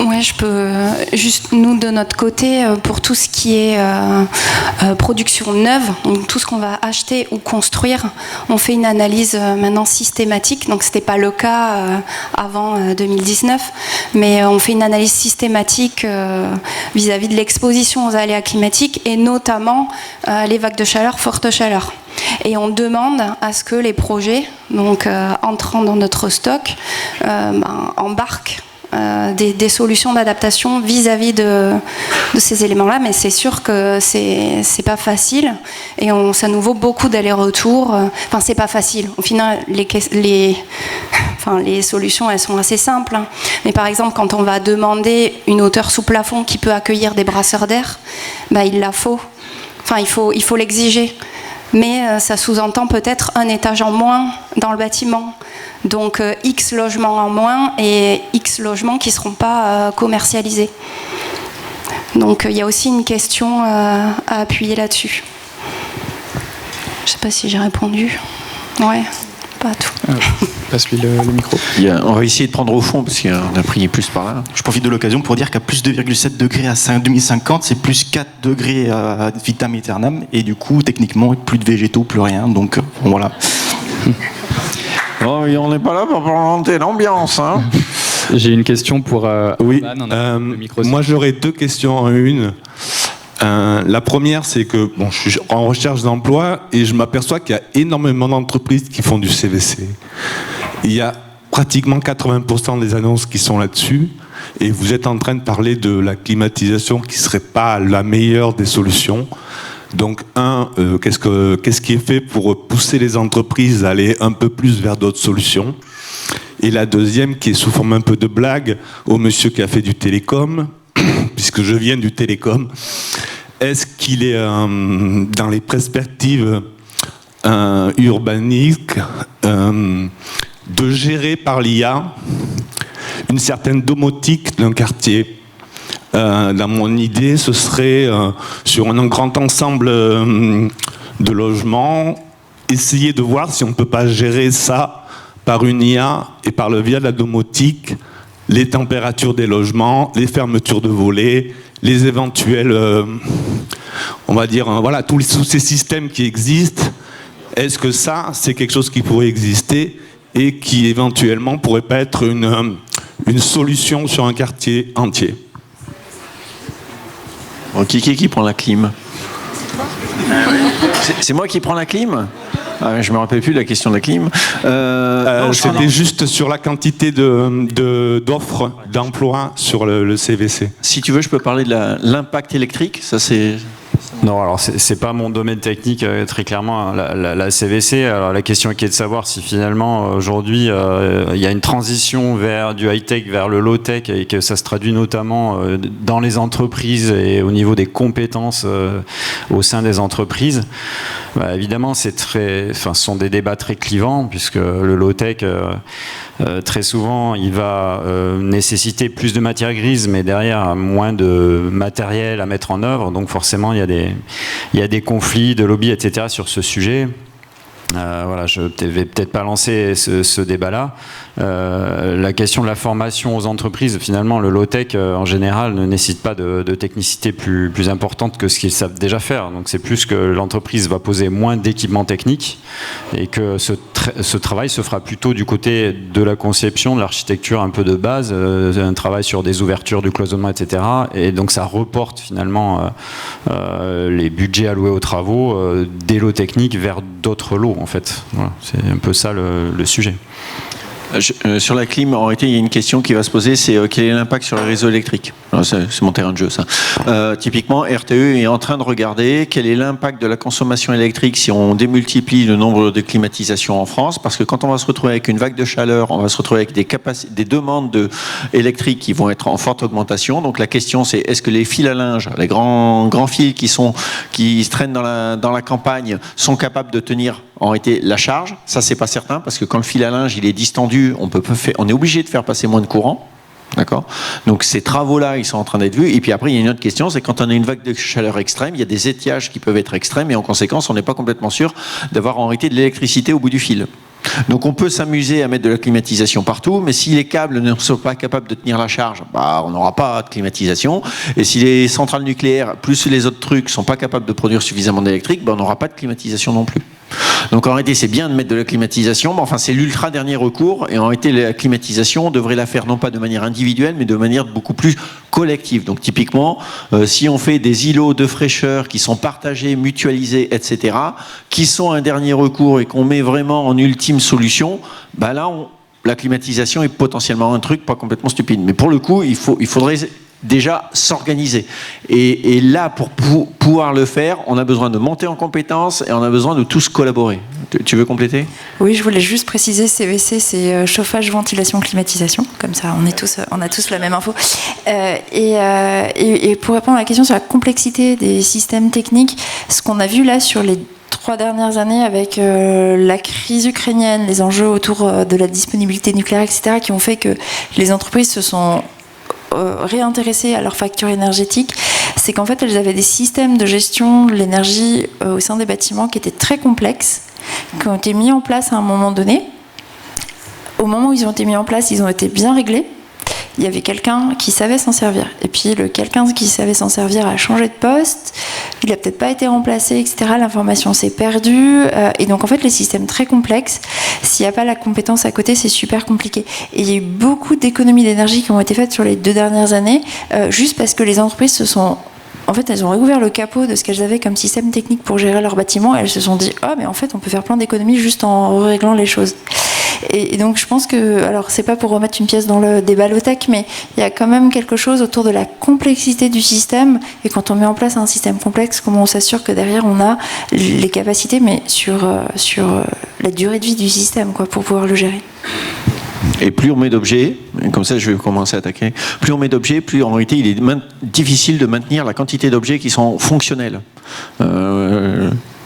Oui, je peux juste, nous de notre côté, pour tout ce qui est production neuve, donc tout ce qu'on va acheter ou construire, on fait une analyse maintenant systématique, donc ce n'était pas le cas avant 2019, mais on fait une analyse systématique vis-à-vis de l'exposition aux aléas climatiques et notamment les vagues de chaleur, forte chaleur. Et on demande à ce que les projets, donc entrant dans notre stock, embarquent des solutions d'adaptation vis-à-vis de ces éléments-là, mais c'est sûr que c'est pas facile et ça nous vaut beaucoup d'allers-retours. Enfin, c'est pas facile. Au final, les solutions, elles sont assez simples. Hein. Mais par exemple, quand on va demander une hauteur sous plafond qui peut accueillir des brasseurs d'air, il la faut. Enfin, il faut l'exiger. Mais ça sous-entend peut-être un étage en moins dans le bâtiment. Donc X logements en moins et X logements qui ne seront pas commercialisés. Donc il y a aussi une question à appuyer là-dessus. Je ne sais pas si j'ai répondu. Ouais, pas à tout. Passe-lui le micro. On va essayer de prendre au fond parce qu'on a pris plus par là. Je profite de l'occasion pour dire qu'à plus 2,7 degrés à 2050, c'est plus 4 degrés à vitam aeternam. Et du coup, techniquement, plus de végétaux, plus rien. Donc voilà. Oh, on n'est pas là pour inventer l'ambiance. Hein. J'ai une question pour oui, le micro. Moi j'aurais deux questions en une. La première, c'est que je suis en recherche d'emploi et je m'aperçois qu'il y a énormément d'entreprises qui font du CVC. Il y a pratiquement 80% des annonces qui sont là-dessus et vous êtes en train de parler de la climatisation qui ne serait pas la meilleure des solutions. Donc, qu'est-ce qui est fait pour pousser les entreprises à aller un peu plus vers d'autres solutions? Et la deuxième, qui est sous forme un peu de blague, au monsieur qui a fait du télécom, puisque je viens du télécom, est-ce qu'il est dans les perspectives urbaniques de gérer par l'IA une certaine domotique d'un quartier? Dans mon idée, ce serait sur un grand ensemble de logements, essayer de voir si on ne peut pas gérer ça par une IA et par le biais de la domotique, les températures des logements, les fermetures de volets, les éventuels, on va dire, voilà, tous ces systèmes qui existent. Est-ce que ça, c'est quelque chose qui pourrait exister et qui éventuellement pourrait pas être une solution sur un quartier entier? Bon, qui prend la clim? C'est moi qui prends la clim ? Je me rappelle plus de la question de la clim. C'était juste sur la quantité d'offres d'emploi sur le CVC. Si tu veux, je peux parler de l'impact électrique. Ça, c'est... Non, alors c'est pas mon domaine technique, très clairement, la CVC. Alors la question qui est de savoir si finalement aujourd'hui il y a une transition vers du high-tech, vers le low-tech, et que ça se traduit notamment dans les entreprises et au niveau des compétences au sein des entreprises. Bah, évidemment, ce sont des débats très clivants, puisque le low-tech, très souvent, il va nécessiter plus de matière grise, mais derrière, moins de matériel à mettre en œuvre. Donc forcément, il y a des conflits de lobby, etc. sur ce sujet. Voilà, je vais peut-être pas lancer ce débat-là. La question de la formation aux entreprises, finalement, le low-tech, en général, ne nécessite pas de technicité plus importante que ce qu'ils savent déjà faire. Donc c'est plus que l'entreprise va poser moins d'équipements techniques et que ce travail se fera plutôt du côté de la conception, de l'architecture un peu de base, un travail sur des ouvertures, du cloisonnement, etc. Et donc ça reporte finalement les budgets alloués aux travaux des lots techniques vers d'autres lots, en fait. Voilà, c'est un peu ça le sujet. Sur la clim, en réalité, il y a une question qui va se poser, c'est quel est l'impact sur les réseaux électriques ? C'est mon terrain de jeu, ça. Typiquement, RTE est en train de regarder quel est l'impact de la consommation électrique si on démultiplie le nombre de climatisations en France, parce que quand on va se retrouver avec une vague de chaleur, on va se retrouver avec des demandes électriques qui vont être en forte augmentation. Donc la question, c'est est-ce que les fils à linge, les grands fils qui se traînent dans la campagne, sont capables de tenir en réalité la charge? Ça, c'est pas certain, parce que quand le fil à linge il est distendu, on est obligé de faire passer moins de courant. D'accord ? Donc ces travaux-là, ils sont en train d'être vus. Et puis après, il y a une autre question, c'est quand on a une vague de chaleur extrême, il y a des étiages qui peuvent être extrêmes, et en conséquence, on n'est pas complètement sûr d'avoir en réalité de l'électricité au bout du fil. Donc on peut s'amuser à mettre de la climatisation partout, mais si les câbles ne sont pas capables de tenir la charge, on n'aura pas de climatisation. Et si les centrales nucléaires, plus les autres trucs, ne sont pas capables de produire suffisamment d'électrique, on n'aura pas de climatisation non plus. Donc en réalité, c'est bien de mettre de la climatisation, mais enfin c'est l'ultra dernier recours, et en réalité la climatisation, on devrait la faire non pas de manière individuelle, mais de manière beaucoup plus collective. Donc typiquement, si on fait des îlots de fraîcheur qui sont partagés, mutualisés, etc., qui sont un dernier recours et qu'on met vraiment en ultime solution, là la climatisation est potentiellement un truc pas complètement stupide. Mais pour le coup, il faudrait déjà s'organiser. Et là, pour pouvoir le faire, on a besoin de monter en compétences et on a besoin de tous collaborer. Tu veux compléter ? Oui, je voulais juste préciser, CVC, c'est chauffage, ventilation, climatisation. Comme ça, on a tous la même info. Et pour répondre à la question sur la complexité des systèmes techniques, ce qu'on a vu là sur les 3 dernières années avec la crise ukrainienne, les enjeux autour de la disponibilité nucléaire, etc., qui ont fait que les entreprises se sont réintéressées à leur facture énergétique, c'est qu'en fait elles avaient des systèmes de gestion de l'énergie au sein des bâtiments qui étaient très complexes, qui ont été mis en place à un moment donné. Au moment où ils ont été mis en place, ils ont été bien réglés. Il y avait quelqu'un qui savait s'en servir. Et puis quelqu'un qui savait s'en servir a changé de poste, il n'a peut-être pas été remplacé, etc. L'information s'est perdue. Et donc en fait, les systèmes très complexes, s'il n'y a pas la compétence à côté, c'est super compliqué. Et il y a eu beaucoup d'économies d'énergie qui ont été faites sur les 2 dernières années, juste parce que les entreprises se sont... En fait, elles ont réouvert le capot de ce qu'elles avaient comme système technique pour gérer leur bâtiment, et elles se sont dit « Oh, mais en fait, on peut faire plein d'économies juste en réglant les choses ». Et donc je pense que, alors c'est pas pour remettre une pièce dans le débat low-tech, mais il y a quand même quelque chose autour de la complexité du système, et quand on met en place un système complexe, comment on s'assure que derrière on a les capacités, mais sur la durée de vie du système, pour pouvoir le gérer. Et plus on met d'objets, comme ça je vais commencer à attaquer, plus on met d'objets, plus en réalité il est difficile de maintenir la quantité d'objets qui sont fonctionnels.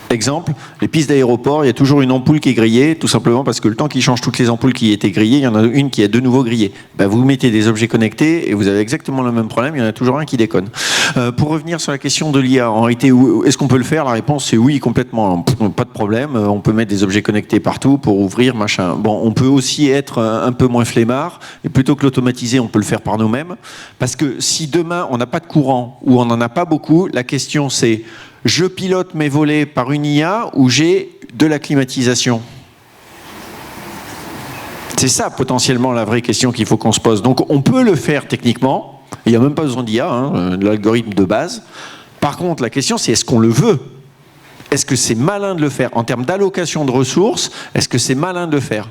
Exemple, les pistes d'aéroport, il y a toujours une ampoule qui est grillée, tout simplement parce que le temps qu'ils changent toutes les ampoules qui étaient grillées, il y en a une qui est de nouveau grillée. Vous mettez des objets connectés et vous avez exactement le même problème, il y en a toujours un qui déconne. Pour revenir sur la question de l'IA, en réalité, est-ce qu'on peut le faire ? La réponse c'est oui, complètement, pas de problème. On peut mettre des objets connectés partout pour ouvrir, machin. Bon, on peut aussi être un peu moins flemmard, et plutôt que l'automatiser, on peut le faire par nous-mêmes. Parce que si demain on n'a pas de courant ou on n'en a pas beaucoup, la question c'est: je pilote mes volets par une IA ou j'ai de la climatisation? C'est ça potentiellement la vraie question qu'il faut qu'on se pose. Donc on peut le faire techniquement, il n'y a même pas besoin d'IA, de l'algorithme de base. Par contre la question c'est est-ce qu'on le veut? est-ce que c'est malin de le faire? En termes d'allocation de ressources, est-ce que c'est malin de le faire?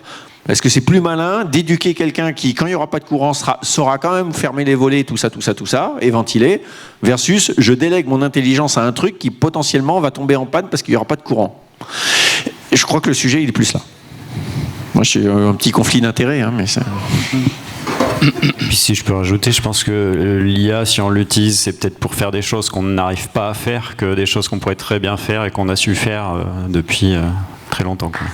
Est-ce que c'est plus malin d'éduquer quelqu'un qui, quand il n'y aura pas de courant, saura quand même fermer les volets, tout ça, et ventiler, versus je délègue mon intelligence à un truc qui potentiellement va tomber en panne parce qu'il n'y aura pas de courant? Et je crois que le sujet, il est plus là. Moi, j'ai un petit conflit d'intérêts, hein, mais ça... Puis si je peux rajouter, je pense que l'IA, si on l'utilise, c'est peut-être pour faire des choses qu'on n'arrive pas à faire, que des choses qu'on pourrait très bien faire et qu'on a su faire depuis très longtemps, quoi.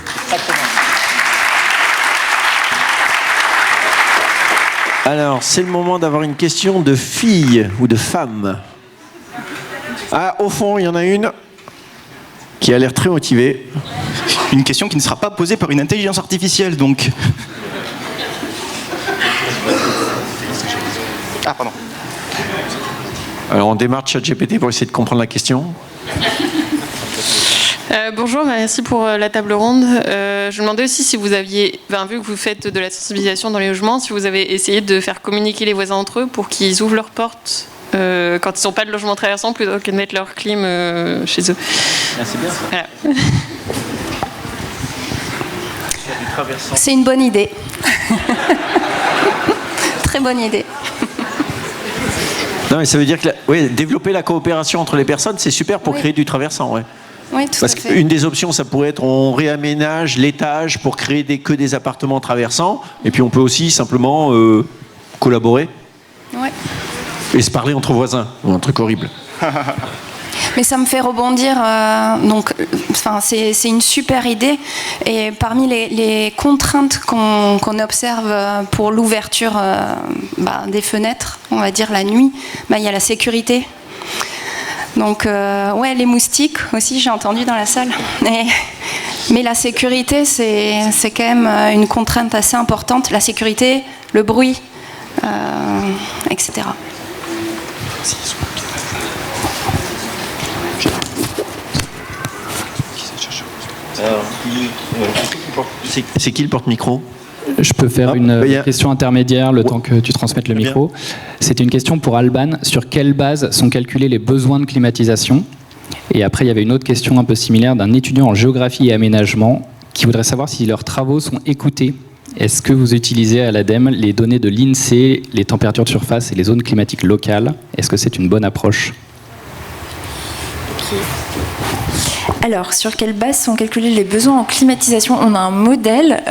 Alors, c'est le moment d'avoir une question de fille ou de femme. Ah, au fond, il y en a une qui a l'air très motivée. Une question qui ne sera pas posée par une intelligence artificielle, donc. Ah, pardon. Alors, on démarre ChatGPT pour essayer de comprendre la question. Bonjour, merci pour la table ronde. Je me demandais aussi si vous aviez, vu que vous faites de la sensibilisation dans les logements, si vous avez essayé de faire communiquer les voisins entre eux pour qu'ils ouvrent leurs portes quand ils n'ont pas de logement traversant plutôt que de mettre leur clim chez eux. Ah, c'est bien ça. Voilà. C'est une bonne idée. Très bonne idée. Non, mais ça veut dire que développer la coopération entre les personnes, c'est super pour créer du traversant, ouais. Oui, tout Parce à fait. qu'une des options, ça pourrait être on réaménage l'étage pour créer que des appartements traversants, et puis on peut aussi simplement collaborer Ouais. et se parler entre voisins, un truc horrible. Mais ça me fait rebondir, c'est une super idée. Et parmi les contraintes qu'on observe pour l'ouverture des fenêtres, on va dire la nuit, il y a la sécurité. Donc, les moustiques aussi, j'ai entendu dans la salle. Mais la sécurité, c'est quand même une contrainte assez importante. La sécurité, le bruit, etc. C'est qui le porte-micro? Je peux faire une question intermédiaire le temps que tu transmettes le micro. C'était une question pour Alban. Sur quelle base sont calculés les besoins de climatisation? Et après, il y avait une autre question un peu similaire d'un étudiant en géographie et aménagement qui voudrait savoir si leurs travaux sont écoutés. Est-ce que vous utilisez à l'ADEME les données de l'INSEE, les températures de surface et les zones climatiques locales? Est-ce que c'est une bonne approche? Alors, sur quelle base sont calculés les besoins en climatisation? On a un modèle.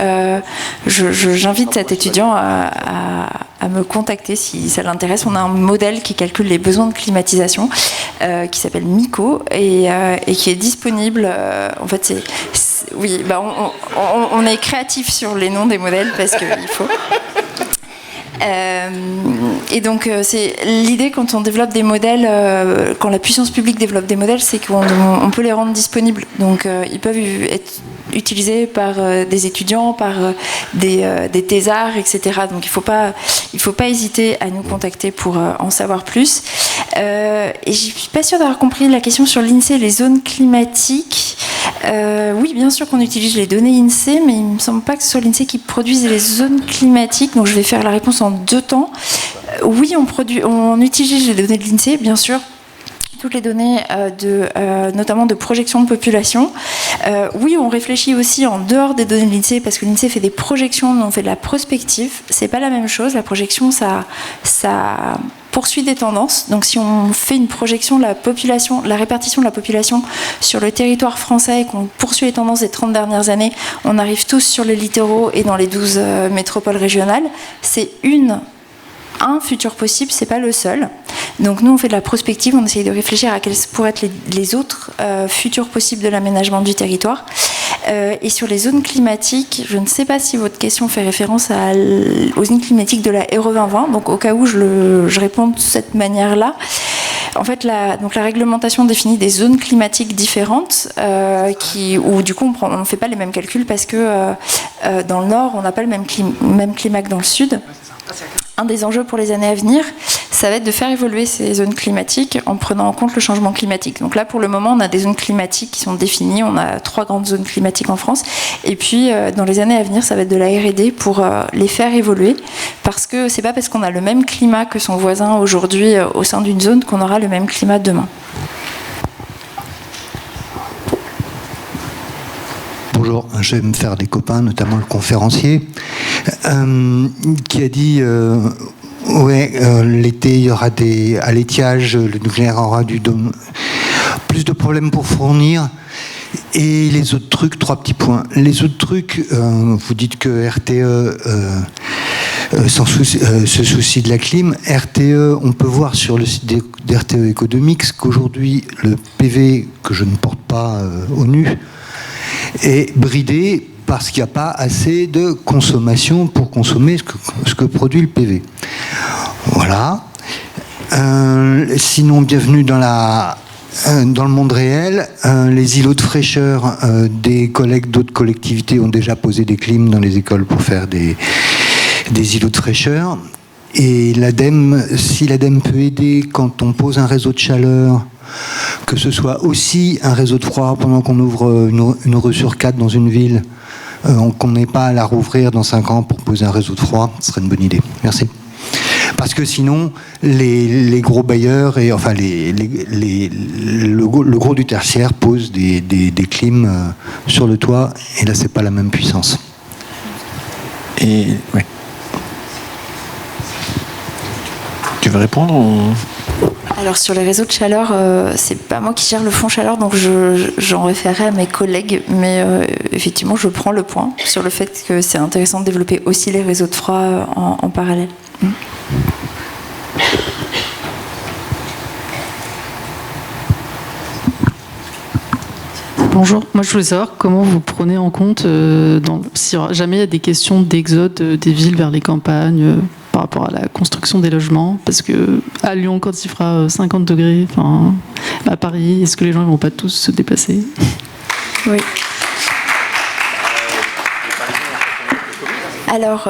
J'invite cet étudiant à me contacter si ça l'intéresse. On a un modèle qui calcule les besoins de climatisation qui s'appelle MICO et qui est disponible. En fait, on est créatif sur les noms des modèles parce qu'il faut. Et donc c'est l'idée quand on développe des modèles, quand la puissance publique développe des modèles, c'est qu'on peut les rendre disponibles. Donc ils peuvent être utilisés par des étudiants, par des thésards, etc. Donc il faut pas hésiter à nous contacter pour en savoir plus. Et je suis pas sûre d'avoir compris la question sur l'INSEE et les zones climatiques. Oui, bien sûr qu'on utilise les données INSEE, mais il ne me semble pas que ce soit l'INSEE qui produise les zones climatiques. Donc je vais faire la réponse en deux temps. Oui, on utilise les données de l'INSEE, bien sûr. Toutes les données notamment de projection de population. Oui, on réfléchit aussi en dehors des données de l'INSEE parce que l'INSEE fait des projections, nous on fait de la prospective. C'est pas la même chose. La projection, ça poursuit des tendances. Donc si on fait une projection de la population, la répartition de la population sur le territoire français et qu'on poursuit les tendances des 30 dernières années, on arrive tous sur les littoraux et dans les 12 métropoles régionales. C'est un futur possible, c'est pas le seul. Donc nous on fait de la prospective, on essaye de réfléchir à quels pourraient être les autres futurs possibles de l'aménagement du territoire. Et sur les zones climatiques, je ne sais pas si votre question fait référence aux zones climatiques de la RE 2020, donc au cas où je réponds de cette manière-là. En fait, la réglementation définit des zones climatiques différentes où du coup on ne fait pas les mêmes calculs parce que dans le nord on n'a pas le même climat que dans le sud. Un des enjeux pour les années à venir, ça va être de faire évoluer ces zones climatiques en prenant en compte le changement climatique. Donc là, pour le moment, on a des zones climatiques qui sont définies. On a 3 grandes zones climatiques en France. Et puis, dans les années à venir, ça va être de la R&D pour les faire évoluer. Parce que c'est pas parce qu'on a le même climat que son voisin aujourd'hui au sein d'une zone qu'on aura le même climat demain. Bonjour, je vais me faire des copains, notamment le conférencier, qui a dit l'été il y aura à l'étiage, le nucléaire aura plus de problèmes pour fournir. Et les autres trucs, 3 petits points. Les autres trucs, vous dites que RTE se soucie de la clim. RTE, on peut voir sur le site d'RTE Economics qu'aujourd'hui, le PV, que je ne porte pas au nu, est bridé parce qu'il n'y a pas assez de consommation pour consommer ce que produit le PV. Voilà. Sinon, bienvenue dans le monde réel. Les îlots de fraîcheur, des collègues d'autres collectivités ont déjà posé des clims dans les écoles pour faire des îlots de fraîcheur. Et l'ADEME, si l'ADEME peut aider quand on pose un réseau de chaleur, que ce soit aussi un réseau de froid pendant qu'on ouvre une rue sur 4 dans une ville, qu'on n'ait pas à la rouvrir dans 5 ans pour poser un réseau de froid, ce serait une bonne idée. Merci. Parce que sinon, les gros bailleurs, et enfin le gros du tertiaire pose des clims sur le toit, et là, c'est pas la même puissance. Et ouais. Tu veux répondre ou... Alors sur les réseaux de chaleur, c'est pas moi qui gère le fonds chaleur, donc j'en référerai à mes collègues, mais effectivement je prends le point sur le fait que c'est intéressant de développer aussi les réseaux de froid en parallèle. Bonjour, moi je voulais savoir comment vous prenez en compte si jamais il y a des questions d'exode des villes vers les campagnes par rapport à la construction des logements, parce que à Lyon quand il fera 50 degrés, enfin à Paris, est-ce que les gens ne vont pas tous se déplacer? Oui. Alors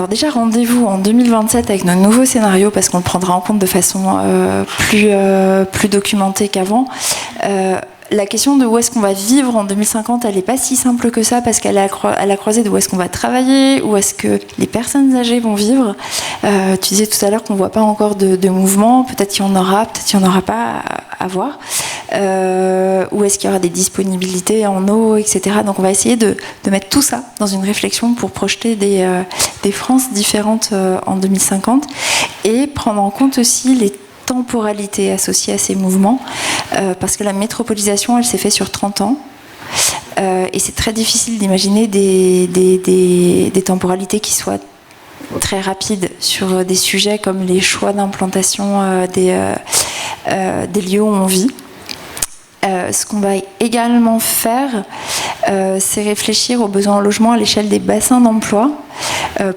déjà rendez-vous en 2027 avec nos nouveaux scénarios parce qu'on le prendra en compte de façon plus documentée qu'avant. La question de où est-ce qu'on va vivre en 2050, elle n'est pas si simple que ça parce qu'elle est à la croisée de où est-ce qu'on va travailler, où est-ce que les personnes âgées vont vivre. Tu disais tout à l'heure qu'on ne voit pas encore de mouvement, peut-être qu'il y en aura, peut-être qu'il n'y en aura pas à voir. Où est-ce qu'il y aura des disponibilités en eau, etc. Donc on va essayer de mettre tout ça dans une réflexion pour projeter des France différentes en 2050 et prendre en compte aussi les temporalité associée à ces mouvements, parce que la métropolisation, elle s'est faite sur 30 ans, et c'est très difficile d'imaginer des temporalités qui soient très rapides sur des sujets comme les choix d'implantation des lieux où on vit. Ce qu'on va également faire, c'est réfléchir aux besoins en logement à l'échelle des bassins d'emploi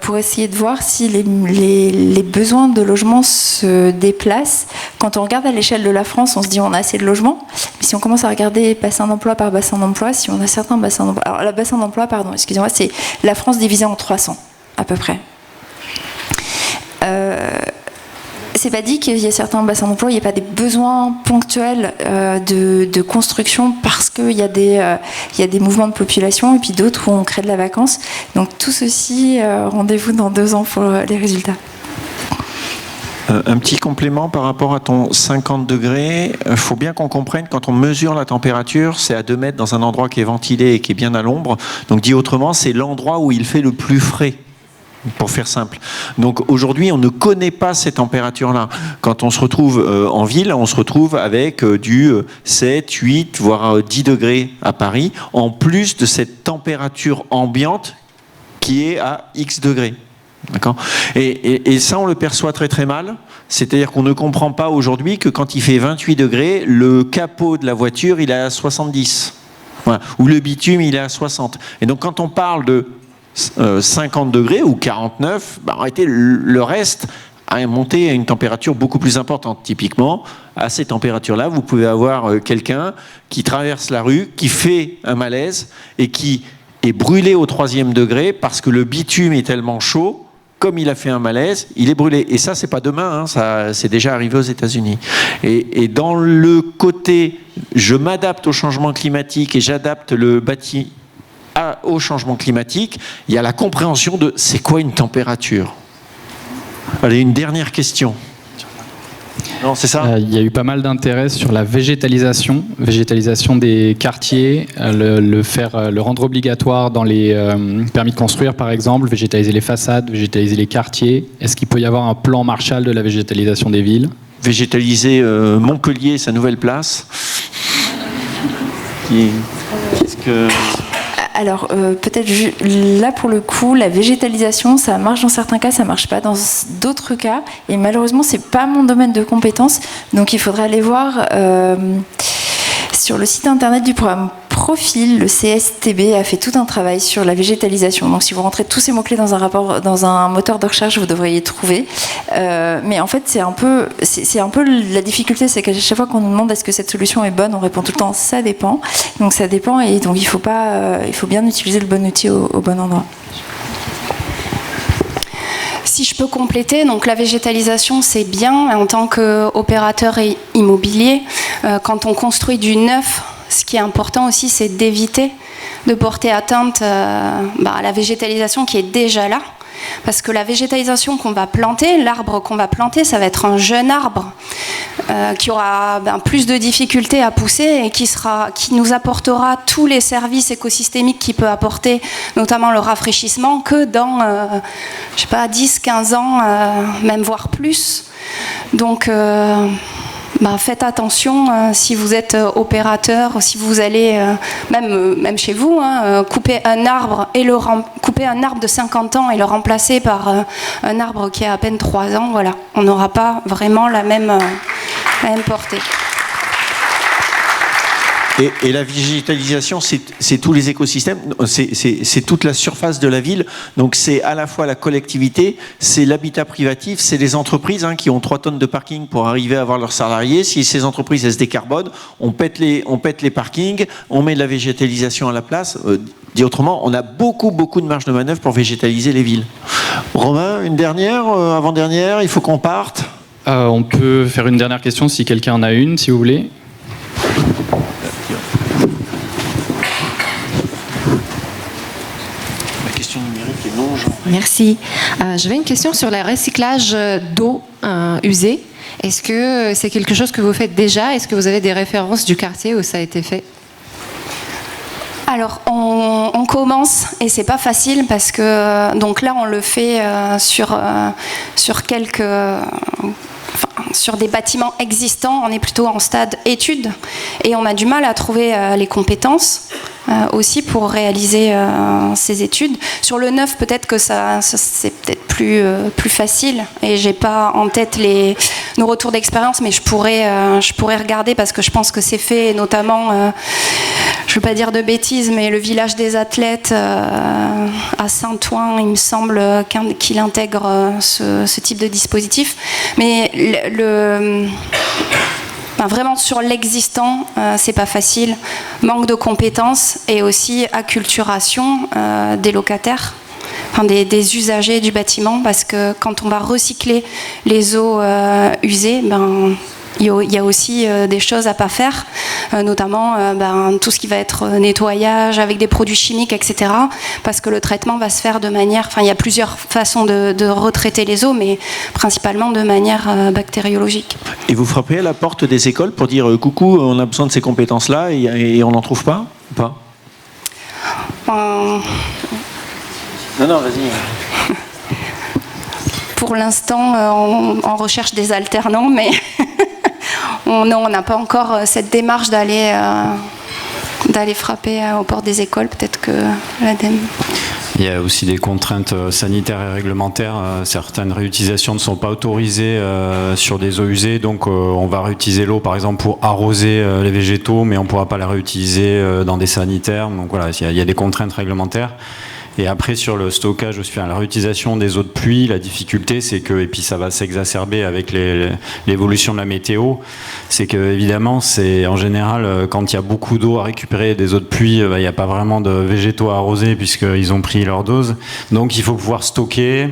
pour essayer de voir si les besoins de logement se déplacent. Quand on regarde à l'échelle de la France, on se dit on a assez de logements, mais si on commence à regarder bassin d'emploi par bassin d'emploi, si on a certains bassins d'emploi... Alors, le bassin d'emploi, excusez-moi, c'est la France divisée en 300, à peu près. C'est pas dit qu'il y ait certains bassins d'emploi, il n'y a pas des besoins ponctuels de construction parce qu'il y a des mouvements de population et puis d'autres où on crée de la vacance. Donc tout ceci, rendez-vous dans 2 ans pour les résultats. Un petit complément par rapport à ton 50 degrés. Il faut bien qu'on comprenne, quand on mesure la température, c'est à 2 mètres dans un endroit qui est ventilé et qui est bien à l'ombre. Donc dit autrement, c'est l'endroit où il fait le plus frais. Pour faire simple. Donc aujourd'hui, on ne connaît pas ces températures-là. Quand on se retrouve en ville, on se retrouve avec du 7, 8, voire 10 degrés à Paris, en plus de cette température ambiante qui est à X degrés. D'accord ? Et ça, on le perçoit très très mal. C'est-à-dire qu'on ne comprend pas aujourd'hui que quand il fait 28 degrés, le capot de la voiture, il est à 70. Voilà. Ou le bitume, il est à 60. Et donc quand on parle de 50 degrés ou 49, en réalité, le reste a monté à une température beaucoup plus importante. Typiquement, à ces températures-là, vous pouvez avoir quelqu'un qui traverse la rue, qui fait un malaise et qui est brûlé au 3e degré parce que le bitume est tellement chaud, comme il a fait un malaise, il est brûlé. Et ça, c'est pas demain, hein, ça, c'est déjà arrivé aux États-Unis. Et dans le côté, je m'adapte au changement climatique et j'adapte le bâti au changement climatique, il y a la compréhension de c'est quoi une température. Allez, une dernière question. Non, c'est ça. Il y a eu pas mal d'intérêt sur la végétalisation des quartiers, le rendre obligatoire dans les permis de construire par exemple, végétaliser les façades, végétaliser les quartiers. Est-ce qu'il peut y avoir un plan Marshall de la végétalisation des villes? Végétaliser Montpellier, sa nouvelle place. Qu'est-ce que... Alors, peut-être là, pour le coup, la végétalisation, ça marche dans certains cas, ça marche pas dans d'autres cas. Et malheureusement, c'est pas mon domaine de compétence. Donc, il faudrait aller voir sur le site internet du programme Profil. Le CSTB a fait tout un travail sur la végétalisation. Donc, si vous rentrez tous ces mots-clés dans un rapport, dans un moteur de recherche, vous devriez y trouver. Mais en fait, c'est un peu la difficulté, c'est qu'à chaque fois qu'on nous demande est-ce que cette solution est bonne, on répond tout le temps ça dépend. Donc, ça dépend, et donc il faut bien utiliser le bon outil au bon endroit. Si je peux compléter, donc la végétalisation c'est bien en tant qu'opérateur immobilier. Quand on construit du neuf, ce qui est important aussi, c'est d'éviter de porter atteinte à la végétalisation qui est déjà là. Parce que la végétalisation qu'on va planter, l'arbre qu'on va planter, ça va être un jeune arbre qui aura plus de difficultés à pousser et qui nous apportera tous les services écosystémiques qu'il peut apporter, notamment le rafraîchissement, que dans, 10, 15 ans, même voire plus. Donc, faites attention si vous êtes opérateur, si vous allez, même chez vous, couper un arbre de 50 ans et le remplacer par un arbre qui a à peine 3 ans, voilà, on n'aura pas vraiment la même portée. Et la végétalisation, c'est tous les écosystèmes, c'est toute la surface de la ville. Donc c'est à la fois la collectivité, c'est l'habitat privatif, c'est les entreprises qui ont 3 tonnes de parking pour arriver à avoir leurs salariés. Si ces entreprises elles se décarbonent, on pète les parkings, on met de la végétalisation à la place. Dit autrement, on a beaucoup de marge de manœuvre pour végétaliser les villes. Romain, une dernière, avant-dernière, il faut qu'on parte. On peut faire une dernière question si quelqu'un en a une, si vous voulez. Merci. J'avais une question sur le recyclage d'eau usée. Est-ce que c'est quelque chose que vous faites déjà? Est-ce que vous avez des références du quartier où ça a été fait? Alors, on commence et c'est pas facile parce que donc là on le fait sur des bâtiments existants, on est plutôt en stade étude et on a du mal à trouver les compétences aussi pour réaliser ces études. Sur le neuf, peut-être que ça c'est peut-être plus facile et j'ai pas en tête nos retours d'expérience, mais je pourrais regarder parce que je pense que c'est fait, notamment je ne veux pas dire de bêtises, mais le village des athlètes à Saint-Ouen, il me semble qu'il intègre ce type de dispositif. Mais vraiment sur l'existant, c'est pas facile. Manque de compétences et aussi acculturation des locataires. Des usagers du bâtiment, parce que quand on va recycler les eaux usées, il y a aussi des choses à pas faire, notamment tout ce qui va être nettoyage avec des produits chimiques, etc. Parce que le traitement va se faire de manière... il y a plusieurs façons de retraiter les eaux, mais principalement de manière bactériologique. Et vous frappez à la porte des écoles pour dire « Coucou, on a besoin de ces compétences-là » et on n'en trouve pas ou pas? Non, vas-y. Pour l'instant, on recherche des alternants, mais on n'a pas encore cette démarche d'aller frapper aux portes des écoles. Peut-être que l'ADEME... Il y a aussi des contraintes sanitaires et réglementaires. Certaines réutilisations ne sont pas autorisées sur des eaux usées, donc on va réutiliser l'eau par exemple pour arroser les végétaux, mais on ne pourra pas la réutiliser dans des sanitaires. Donc voilà, il y a des contraintes réglementaires. Et après, sur le stockage, la réutilisation des eaux de pluie, la difficulté, c'est que, et puis ça va s'exacerber avec l'évolution de la météo, c'est que, évidemment, c'est en général, quand il y a beaucoup d'eau à récupérer des eaux de pluie, il n'y a pas vraiment de végétaux à arroser puisqu'ils ont pris leur dose. Donc, il faut pouvoir stocker.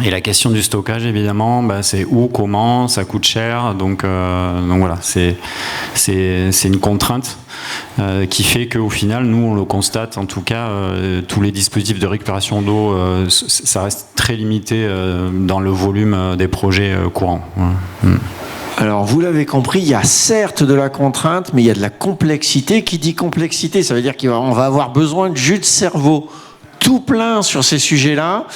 Et la question du stockage, évidemment, c'est où, comment, ça coûte cher. Donc voilà, c'est une contrainte qui fait qu'au final, nous, on le constate, en tout cas, tous les dispositifs de récupération d'eau, ça reste très limité dans le volume des projets courants. Ouais. Alors, vous l'avez compris, il y a certes de la contrainte, mais il y a de la complexité. Qui dit complexité, ça veut dire qu'on va avoir besoin de jus de cerveau tout plein sur ces sujets-là.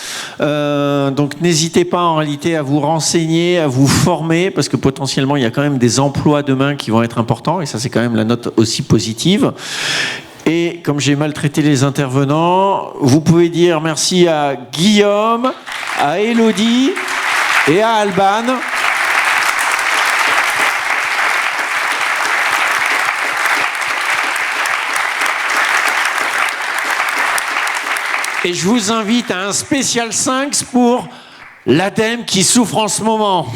Donc, n'hésitez pas en réalité à vous renseigner, à vous former, parce que potentiellement, il y a quand même des emplois demain qui vont être importants, et ça, c'est quand même la note aussi positive. Et comme j'ai maltraité les intervenants, vous pouvez dire merci à Guillaume, à Élodie et à Alban. Et je vous invite à un spécial 5 pour l'ADEME qui souffre en ce moment.